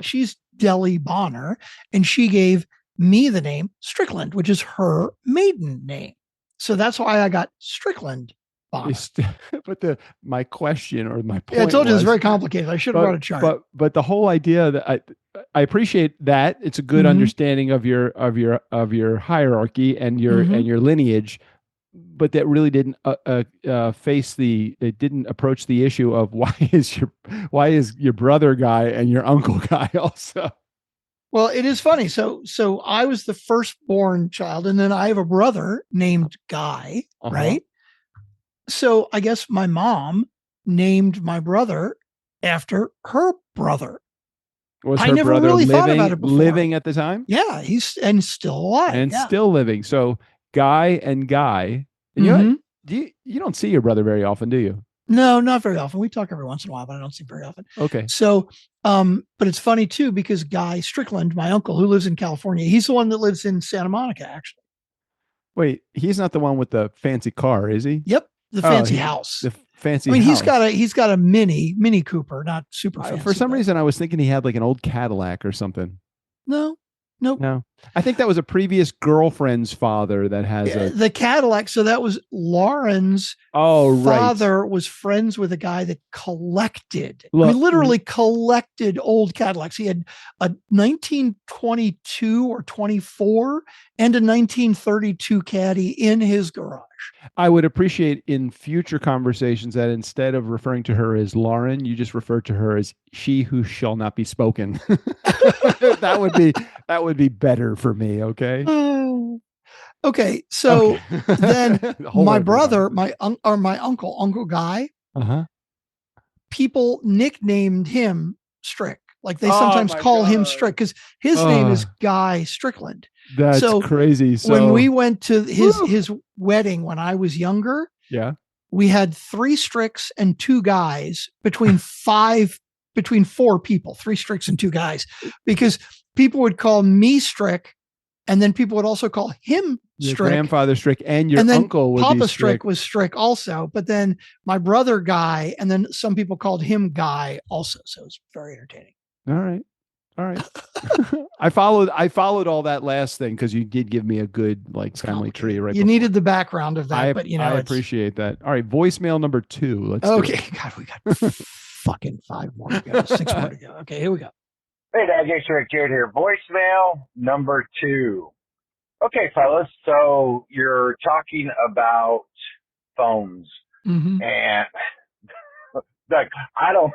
she's Dellie Bonner, and she gave me the name Strickland, which is her maiden name. So that's why I got Strickland Bonner. But my question or my point. Yeah, I told you it's was- very complicated. I should have brought a chart. But the whole idea that I appreciate that it's a good Mhm. understanding of your hierarchy and your Mhm. and your lineage, but that really didn't it didn't approach the issue of why is your brother Guy and your uncle Guy also. Well, it is funny. So I was the firstborn child, and then I have a brother named Guy, Uh-huh. right? So I guess my mom named my brother after her brother. Was I her never brother really thought about it before. living at the time? Yeah, he's still alive. And yeah. still living. So Guy and Guy. And you know what? You don't see your brother very often, do you? No, not very often. We talk every once in a while, but I don't see him very often. Okay. So, but it's funny too, because Guy Strickland, my uncle who lives in California, he's the one that lives in Santa Monica, actually. Wait, he's not the one with the fancy car, is he? Yep. The fancy house. The fancy I mean, house. he's got a mini Cooper, not super fancy. For some but- reason, I was thinking he had like an old Cadillac or something. No, nope. No, I think that was a previous girlfriend's father that has The Cadillac. So that was Lauren's right. father was friends with a guy that collected, Look, literally collected old Cadillacs. He had a 1922 or 24 and a 1932 Caddy in his garage. I would appreciate in future conversations that instead of referring to her as Lauren, you just refer to her as she who shall not be spoken. That would be better for me. Okay. Oh, Okay, so then The whole my everybody. brother, my uncle Guy, Uh-huh. people nicknamed him Strick. Like they Oh, sometimes my call him God. Strick because his name is Guy Strickland. That's So crazy. when we So went to Woo. his wedding when I was younger, yeah. we had 3 Stricks and 2 guys between 4 people, 3 Stricks and 2 guys, because people would call me Strick, and then people would also call him Your Strick. grandfather Strick and your And then uncle would Papa be Strick was Strick also, but then my brother Guy, and then some people called him Guy also. So it was very entertaining. All right. All right. I followed all that last thing because you did give me a good like family tree right You before. needed the background of that, I, but you know, I it's appreciate that. All right, voicemail number 2. Let's do okay. it. God, we got fucking 5 more to go, 6 more to go. Okay, here we go. Hey, Dad, Rick Jared here. Voicemail number 2. Okay, fellas. So you're talking about phones, Mhm. and like I don't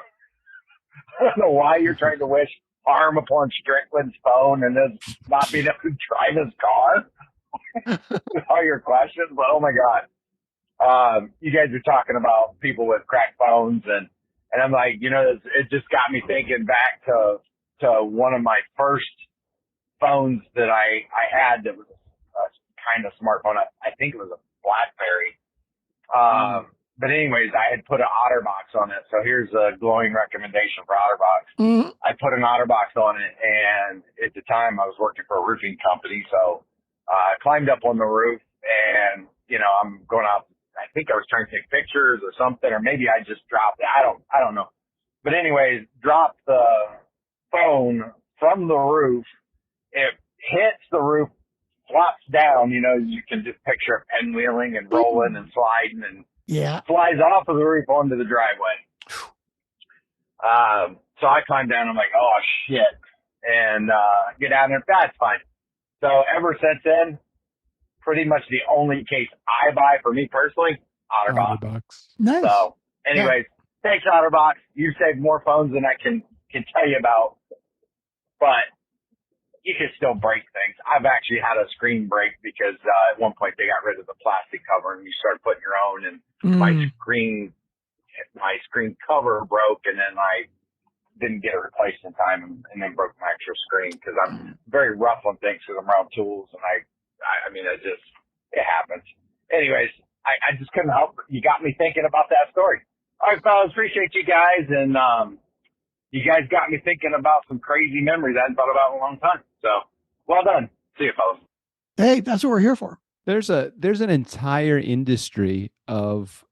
know why you're trying to wish harm upon Strickland's phone and then not being able to drive his car. All your questions, but oh my God. You guys are talking about people with cracked phones, and I'm like, you know, it just got me thinking back to one of my first phones that I had that was a kind of smartphone. I think it was a BlackBerry. But anyways, I had put an OtterBox on it. So here's a glowing recommendation for OtterBox. Mhm. I put an OtterBox on it, and at the time I was working for a roofing company. So I climbed up on the roof, and, you know, I'm going out. I think I was trying to take pictures or something, or maybe I just dropped it. I don't know. But anyways, dropped the phone from the roof. It hits the roof, flops down. You know, you can just picture it pinwheeling and rolling and sliding, and flies off of the roof onto the driveway. So I climb down. I'm like, oh shit, and get down there. That's fine. So ever since then, pretty much the only case I buy for me personally, OtterBox. Nice. So, anyways, thanks OtterBox. You saved more phones than I can tell you about, but you can still break things. I've actually had a screen break because at one point they got rid of the plastic cover and you started putting your own, and my screen cover broke, and then I didn't get it replaced in time, and then broke my actual screen because I'm very rough on things because I'm around tools, and I mean, it happens. Anyways, I just couldn't help it. You got me thinking about that story. All right, fellas, appreciate you guys, and you guys got me thinking about some crazy memories I hadn't thought about in a long time. So, well done. See you, fellas. Hey, that's what we're here for. There's an entire industry of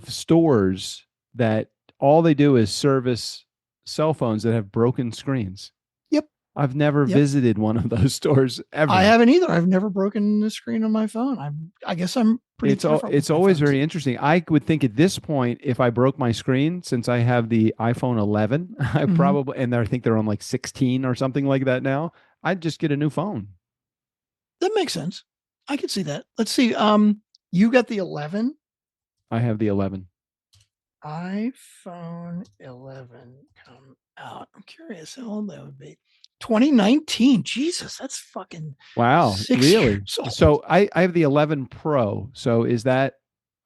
stores that all they do is service cell phones that have broken screens. Yep. I've never visited one of those stores ever. I haven't either. I've never broken the screen on my phone. I guess I'm pretty It's always very interesting. I would think at this point, if I broke my screen, since I have the iPhone 11, I probably, and I think they're on like 16 or something like that now, I'd just get a new phone. That makes sense. I can see that. Let's see. You got the 11? I have the 11. iPhone 11 come out. I'm curious how old that would be. 2019. Jesus, that's fucking wow. 6 Really? years old. So I have the 11 Pro. So is that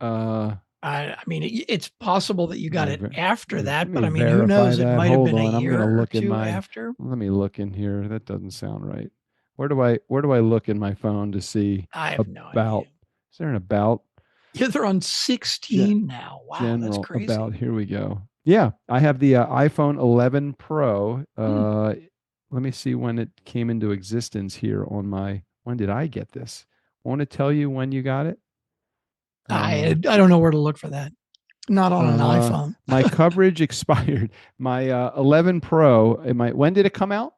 I mean, it's possible that you got it after that, but I mean, verify who knows? that. It might have Hold been on. a I'm year gonna or look in two my after. Let me look in here. That doesn't sound right. Where do I look in my phone to see I have no about? idea. Is there an about? Yeah, they're on 16 now. Wow, General that's crazy. about. Here we go. Yeah, I have the iPhone 11 Pro. Let me see when it came into existence here on my. When did I get this? Want to tell you when you got it? I don't know where to look for that. Not on an iPhone. My coverage expired. My 11 Pro. When did it come out?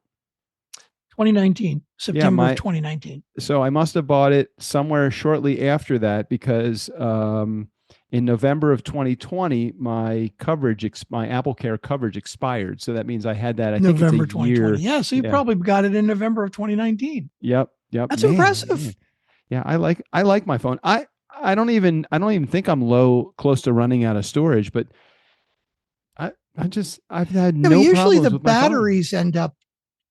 2019, September of 2019. So I must have bought it somewhere shortly after that because in November of 2020, my Apple Care coverage expired. So that means I had that. I think November it's a year. Yeah, so you probably got it in November of 2019. Yep. That's impressive. Man. Yeah, I like my phone. I don't even think I'm close to running out of storage, but I've had no usually problems the with my phone. batteries end up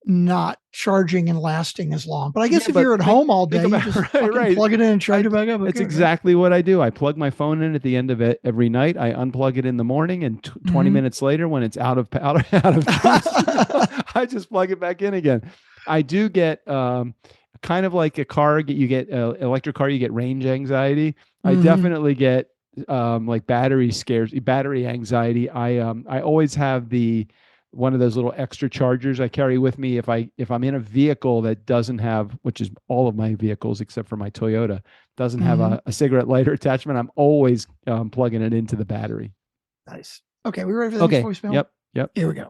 not charging and lasting as long. But I guess Yeah, if but you're at home all day, you about- just right, fucking right. plug it in and charge it back up. It's Okay, right? exactly what I do. I plug my phone in at the end of it every night. I unplug it in the morning, and 20 Mhm. minutes later, when it's out of juice, I just plug it back in again. I do get kind of like a car. You get electric car. You get range anxiety. I Mhm. definitely get like battery anxiety. I always have one of those little extra chargers I carry with me if I'm in a vehicle that doesn't have, which is all of my vehicles except for my Toyota, doesn't have a cigarette lighter attachment. I'm always plugging it into the battery. Nice. Okay, we ready for the Okay. next voicemail? Yep. Here we go.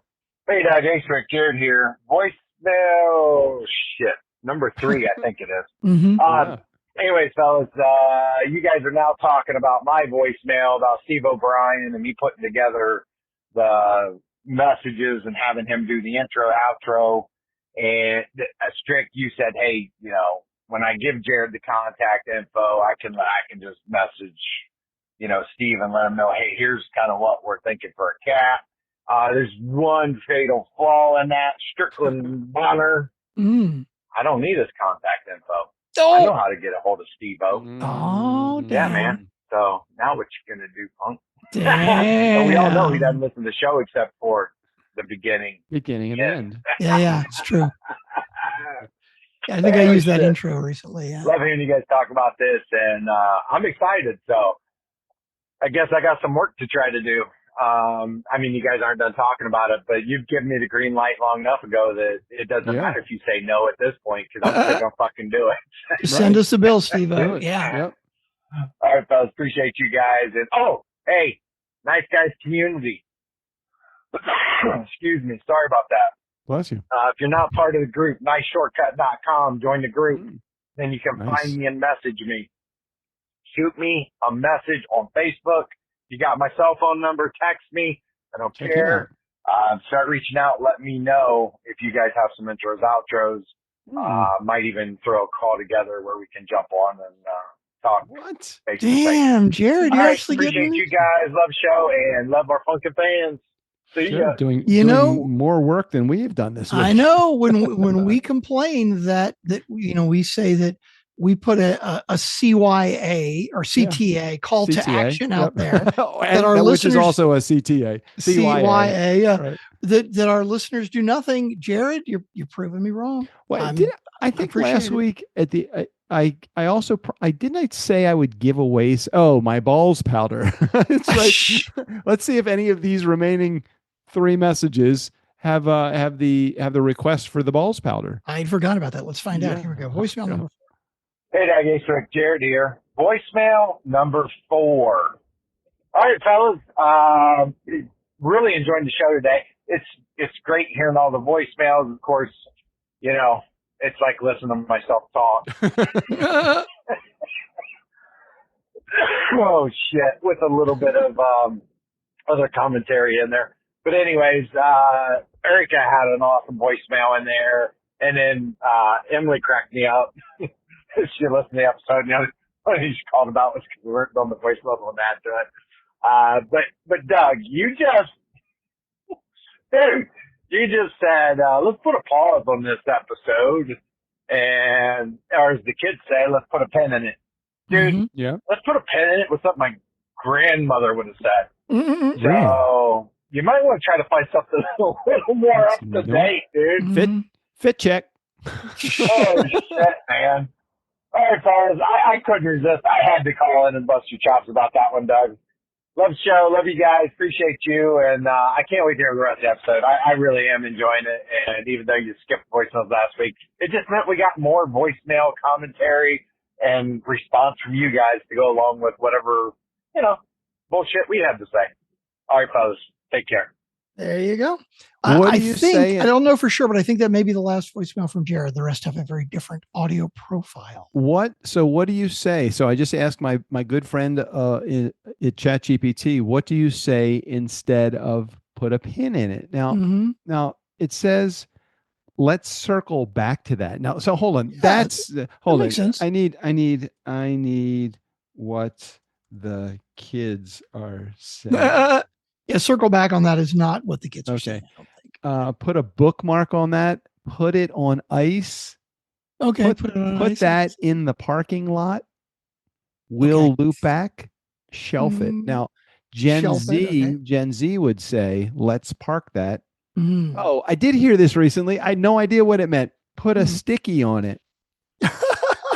Hey, Doug, Rick, Jared here. Voicemail shit. Number 3, I think it is. Mm-hmm. Anyways, fellas, you guys are now talking about my voicemail about Steve O'Brien and me putting together the messages and having him do the intro, outro. And Strick, you said, hey, when I give Jared the contact info, I can just message, Steve and let him know, hey, here's kind of what we're thinking for a cat. There's one fatal flaw in that. Strickland Bonner. Mm. I don't need his contact info. Oh. I know how to get a hold of Steve-O. Oh, Yeah, damn. man. So now what you gonna do, punk? Damn. But we all know he doesn't listen to the show except for the beginning. And the end. Yeah, it's true. Yeah, I think I used that intro recently. Yeah. Love hearing you guys talk about this, and I'm excited. So I guess I got some work to try to do. You guys aren't done talking about it, but you've given me the green light long enough ago that it doesn't matter if you say no at this point, because I'm still gonna fucking do it. Just send us a bill, Steve. Do it. Yeah. Yep. All right, fellas. Appreciate you guys. And hey, nice guys community. Excuse me. Sorry about that. Bless you. If you're not part of the group, niceshortcut.com, join the group. Then you can Nice. find me and message me. Shoot me a message on Facebook. You got my cell phone number, text me. I don't Check it care. Start reaching out. Let me know if you guys have some intros, outros. Might even throw a call together where we can jump on and talk. What? face to face. Damn, Jared, All you're right, actually appreciate getting you guys. Love show and love our funkin' fans. See Sure. ya. Doing know- more work than we've done this week. I know when we complain that we say that we put a CYA or CTA call to CTA, action yep. out there And our which is listeners- also a CTA. CYA Right. that our listeners do nothing. Jared, you're proving me wrong. Well, I'm- I think appreciate last it. week at the I also didn't I say I would give away my balls powder. It's like let's see if any of these remaining 3 messages have the request for the balls powder. I forgot about that. Let's find out. Yeah. Here we go. Voicemail number. Hey, Doug, Rick, Jared here. Voicemail number 4. All right, fellas. Really enjoying the show today. It's great hearing all the voicemails. Of course, it's like listening to myself talk. Oh shit! With a little bit of other commentary in there. But anyways, Erica had an awesome voicemail in there, and then Emily cracked me up. She listened to the episode, and the other one she called about was because we weren't on the voice level and add to it. But Doug, you just said, let's put a pause on this episode, or as the kids say, let's put a pin in it. Dude, Mhm. Yeah. let's put a pin in it with something my grandmother would have said. Mhm. So you might want to try to find something a little more up to date, dude. Mhm. Fit check. Oh, shit, man. All right, fellas, I couldn't resist. I had to call in and bust your chops about that one, Doug. Love the show. Love you guys. Appreciate you. And I can't wait to hear the rest of the episode. I really am enjoying it. And even though you skipped voicemails last week, it just meant we got more voicemail commentary and response from you guys to go along with whatever, bullshit we had to say. All right, fellas. Take care. There you go. What I do you think, say- I don't know for sure, but I think that may be the last voicemail from Jared. The rest have a very different audio profile. What do you say? So I just asked my good friend at ChatGPT, what do you say instead of put a pin in it? Mhm. Now it says, let's circle back to that. Now, so hold on. Yeah, Hold on. makes sense. I need what the kids are saying. Yeah, circle back on that is not what the kids are Okay. saying. I don't think. Put a bookmark on that. put it on ice. Okay. Put it on Put ice. that in the parking lot. We'll loop back, shelf it. Now, Shelf it. Okay. Gen Z would say, let's park that. Mm. Oh, I did hear this recently. I had no idea what it meant. Put a sticky on it.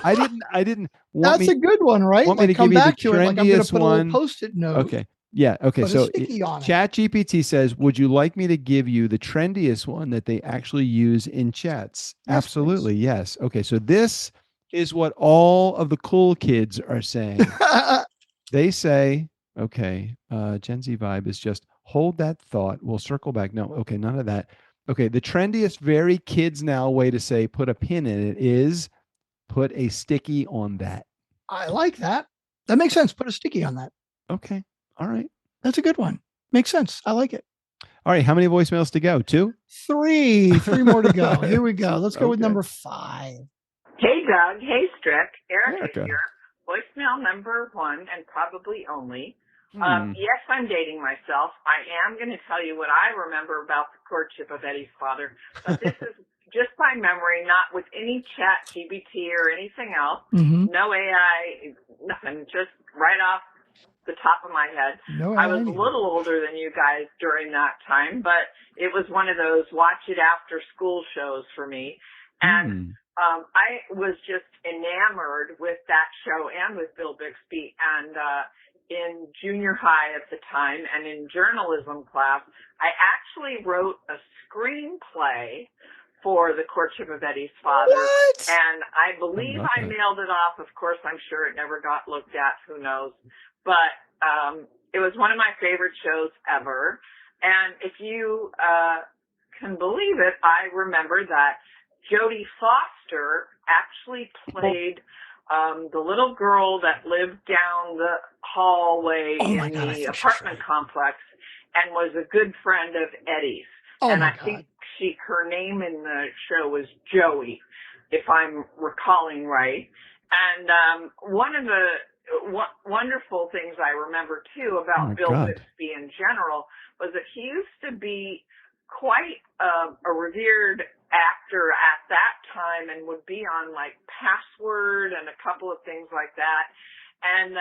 I didn't want That's me a good one, right? want me Like to come give you the back to it. Like I'm going to trendiest put a little one. Post-it note. Okay. Yeah. Okay. Put a So sticky on it. Chat GPT says, would you like me to give you the trendiest one that they actually use in chats? Yes, Absolutely. Yes. Okay. So this is what all of the cool kids are saying. They say, okay, Gen Z vibe is just hold that thought. We'll circle back. No. Okay. None of that. Okay. The trendiest, very kids now way to say put a pin in it is put a sticky on that. I like that. That makes sense. Put a sticky on that. Okay. All right. That's a good one. Makes sense. I like it. All right. How many voicemails to go? 2? Three more to go. Here we go. Let's go with Okay. number 5. Hey, Doug. Hey, Strick. Erica Erica. here. Voicemail number 1 and probably only. Hmm. Yes, I'm dating myself. I am going to tell you what I remember about the courtship of Eddie's father, but this is just by memory, not with any chat GBT or anything else. Mm-hmm. No AI, nothing, just right off the top of my head. No, I was a little older than you guys during that time, but it was one of those watch it after school shows for me. And I was just enamored with that show and with Bill Bixby. And in junior high at the time and in journalism class, I actually wrote a screenplay for The Courtship of Eddie's Father. What? And I believe I mailed it off. Of course, I'm sure it never got looked at. Who knows? But it was one of my favorite shows ever. And if you can believe it, I remember that Jodie Foster actually played the little girl that lived down the hallway in the apartment complex and was a good friend of Eddie's. And I think her name in the show was Joey, if I'm recalling right. And one of the wonderful things I remember too about Bill Bixby in general was that he used to be quite a revered actor at that time and would be on like Password and a couple of things like that. And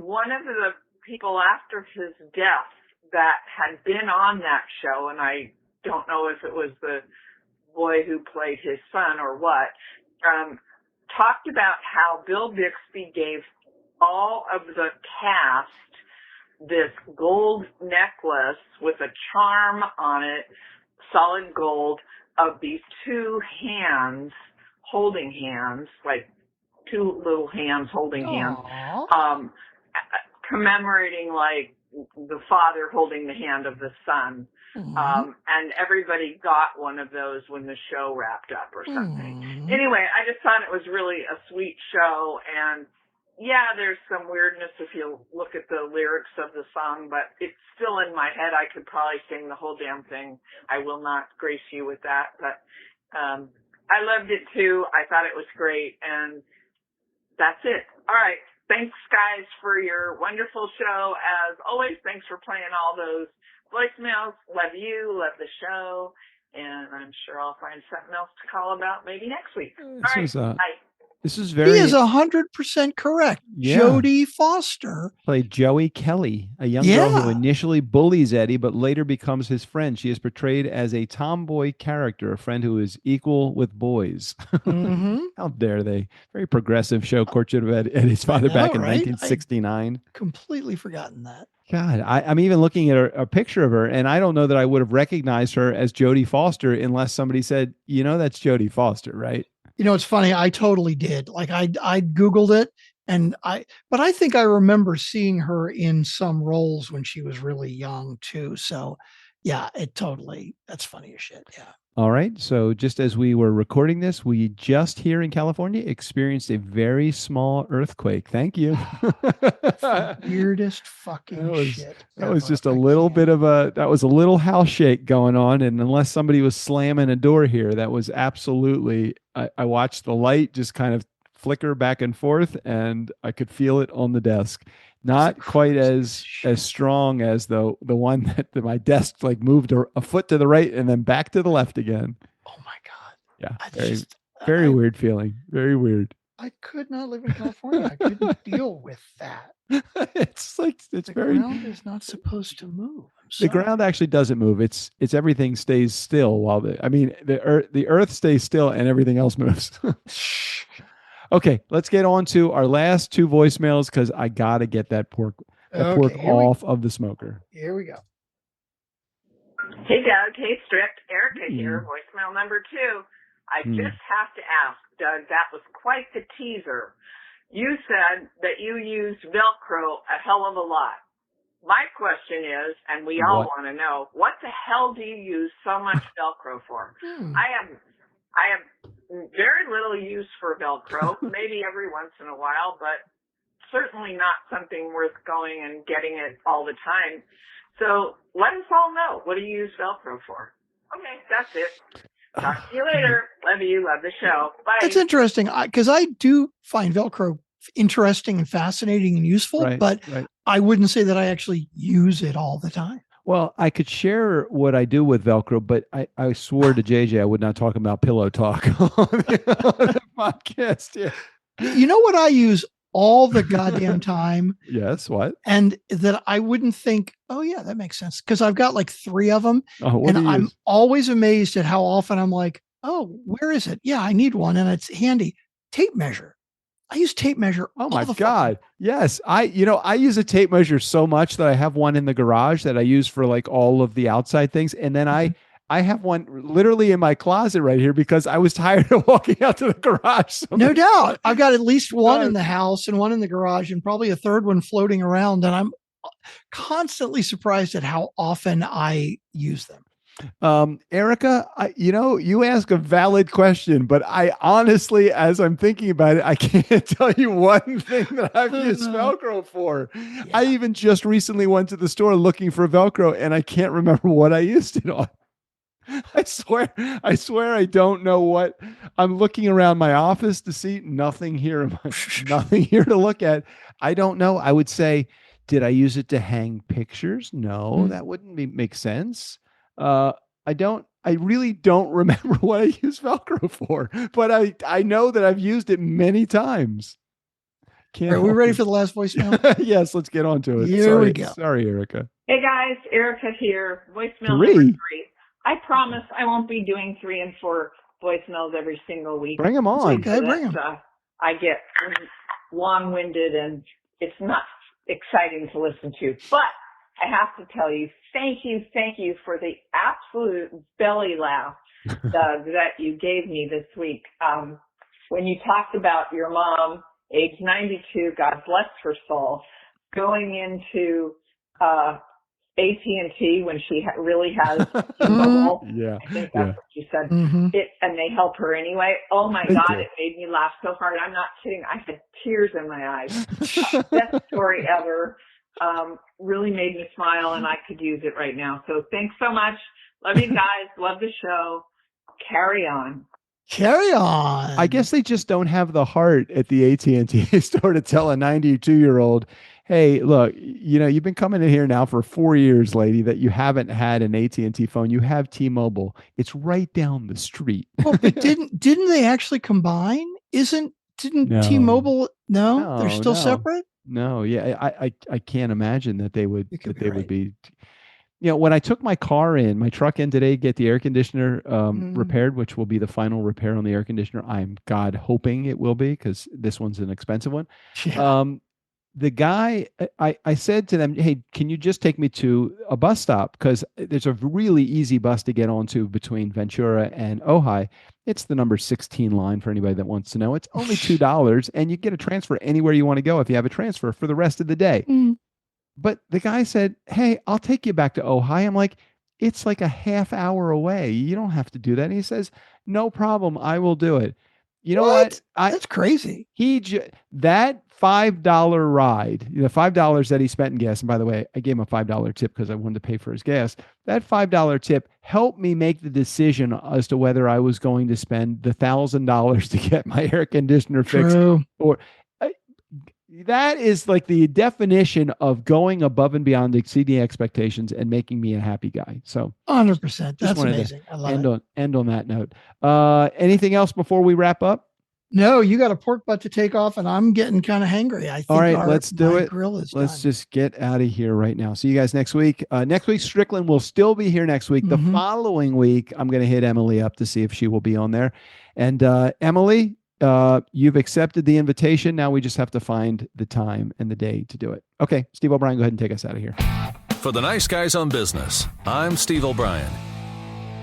one of the people after his death that had been on that show, and I don't know if it was the boy who played his son or what, talked about how Bill Bixby gave all of the cast this gold necklace with a charm on it, solid gold, of these 2 hands holding hands, like 2 little hands holding hands, commemorating like the father holding the hand of the son. And everybody got one of those when the show wrapped up or something. Anyway, I just thought it was really a sweet show. And yeah, there's some weirdness if you look at the lyrics of the song, but it's still in my head. I could probably sing the whole damn thing. I will not grace you with that, but I loved it too. I thought it was great. And that's it. All right. Thanks, guys, for your wonderful show. As always, thanks for playing all those voicemails. Love you. Love the show. And I'm sure I'll find something else to call about maybe next week. All right. Bye. This is very. He is 100% correct. Yeah. Jodie Foster played Joey Kelly, a young girl who initially bullies Eddie, but later becomes his friend. She is portrayed as a tomboy character, a friend who is equal with boys. How dare they? Very progressive show, Courtship of Eddie's Father, back in 1969. Completely forgotten that. God, I'm even looking at a picture of her, and I don't know that I would have recognized her as Jodie Foster unless somebody said, you know, that's Jodie Foster, right? You know, it's funny. I totally did. Like I Googled it but I think I remember seeing her in some roles when she was really young too. So yeah, that's funny as shit. Yeah. All right. So just as we were recording this, we just here in California experienced a very small earthquake. Thank you. Weirdest fucking shit. That was just a little bit of that was a little house shake going on. And unless somebody was slamming a door here, that was absolutely, I watched the light just kind of flicker back and forth and I could feel it on the desk. Not quite as strong as the one that my desk like moved a foot to the right and then back to the left again. Oh my God. Yeah. I Very, just, very I, weird feeling. Very weird. I could not live in California. I couldn't deal with that. It's like, it's The very, ground is not supposed to move. I'm the sorry. ground actually doesn't move. It's everything stays still while the earth stays still and everything else moves. Okay, let's get on to our last two voicemails because I gotta get that pork Okay, off of the smoker. Here we go. Hey, Doug. Hey, Strict. Erica here, Hmm. voicemail number 2. I Hmm. just have to ask, Doug, that was quite the teaser. You said that you used Velcro a hell of a lot. My question is, and we all What? want to know, what the hell do you use so much Velcro for? Hmm. I have very little use for Velcro, maybe every once in a while, but certainly not something worth going and getting it all the time. So let us all know, what do you use Velcro for? Okay, that's it. Talk to you later. Love you. Love the show. Bye. That's interesting because I do find Velcro interesting and fascinating and useful, Right, but right. I wouldn't say that I actually use it all the time. Well, I could share what I do with Velcro, but I swore to JJ I would not talk about pillow talk on the podcast. Yeah. You know what I use all the goddamn time? Yes. What? And that I wouldn't think, oh yeah, that makes sense. Because I've got like 3 of them. Oh, what And do you I'm use? always amazed at how often I'm like, oh, where is it? Yeah, I need one. And it's handy. Tape measure. I use tape measure. Oh all my the fucking God. Yes. I use a tape measure so much that I have one in the garage that I use for like all of the outside things. And then I have one literally in my closet right here because I was tired of walking out to the garage. So No doubt. I've got at least one in times. the house and one in the garage and probably a third one floating around. And I'm constantly surprised at how often I use them. Erica, you ask a valid question, but I honestly, as I'm thinking about it, I can't tell you one thing that I've used Velcro for. I even just recently went to the store looking for Velcro and I can't remember what I used it on. I swear I don't know what. I'm looking around my office to see nothing here, nothing here to look at. I don't know. I would say, did I use it to hang pictures? No, that wouldn't make sense. I really don't remember what I use Velcro for, but I know that I've used it many times. Are we ready for the last voicemail? Yes, let's get on to it. Here Sorry, we go. Sorry, Erica. Hey, guys. Erica here, voicemail 3. number 3. I promise I won't be doing 3 and 4 voicemails every single week. Bring them on. Okay, bring them. I get long-winded and it's not exciting to listen to. But I have to tell you, thank you for the absolute belly laugh, Doug, that you gave me this week. When you talked about your mom, age 92, God bless her soul, going into AT&T when she really has T-Mobile. Yeah, I think that's what you said. Mhm. And they help her anyway. Oh my They God, do. it made me laugh so hard. I'm not kidding. I had tears in my eyes. Best story ever. Really made me smile and I could use it right now. So thanks so much. Love you guys. Love the show. Carry on. Carry on. I guess they just don't have the heart at the AT&T store to tell a 92-year-old, hey, look, you've been coming in here now for 4 years, lady, that you haven't had an AT&T phone. You have T-Mobile. It's right down the street. Well, but didn't they actually combine? Didn't No. T-Mobile? No, they're still No. separate. No, yeah, I can't imagine that they would You could be would right. be. When I took my truck in today, get the air conditioner repaired, which will be the final repair on the air conditioner. I'm God hoping it will be because this one's an expensive one. Yeah. The guy, I said to them, hey, can you just take me to a bus stop? Because there's a really easy bus to get onto between Ventura and Ojai. It's the number 16 line for anybody that wants to know. It's only $2 and you get a transfer anywhere you want to go if you have a transfer for the rest of the day. But the guy said, hey, I'll take you back to Ojai. I'm like, it's like a half hour away. You don't have to do that. And he says, no problem. I will do it. You know what? That's crazy. That $5 ride, the $5 that he spent in gas. And by the way, I gave him a $5 tip because I wanted to pay for his gas. That $5 tip helped me make the decision as to whether I was going to spend the $1,000 to get my air conditioner fixed. True. Or That is like the definition of going above and beyond, exceeding expectations, and making me a happy guy. So 100%. That's wanted to amazing. I love it. end on that note. Anything else before we wrap up? No, you got a pork butt to take off, and I'm getting kind of hangry. I think All right, let's do it. Grill is Let's done. just get out of here right now. See you guys next week. Next week, Strickland will still be here next week. The following week, I'm going to hit Emily up to see if she will be on there. And Emily, you've accepted the invitation. Now we just have to find the time and the day to do it. Okay, Steve O'Brien, go ahead and take us out of here. For the Nice Guys on Business, I'm Steve O'Brien.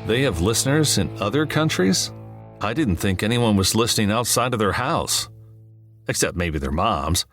They have listeners in other countries? I didn't think anyone was listening outside of their house. Except maybe their moms.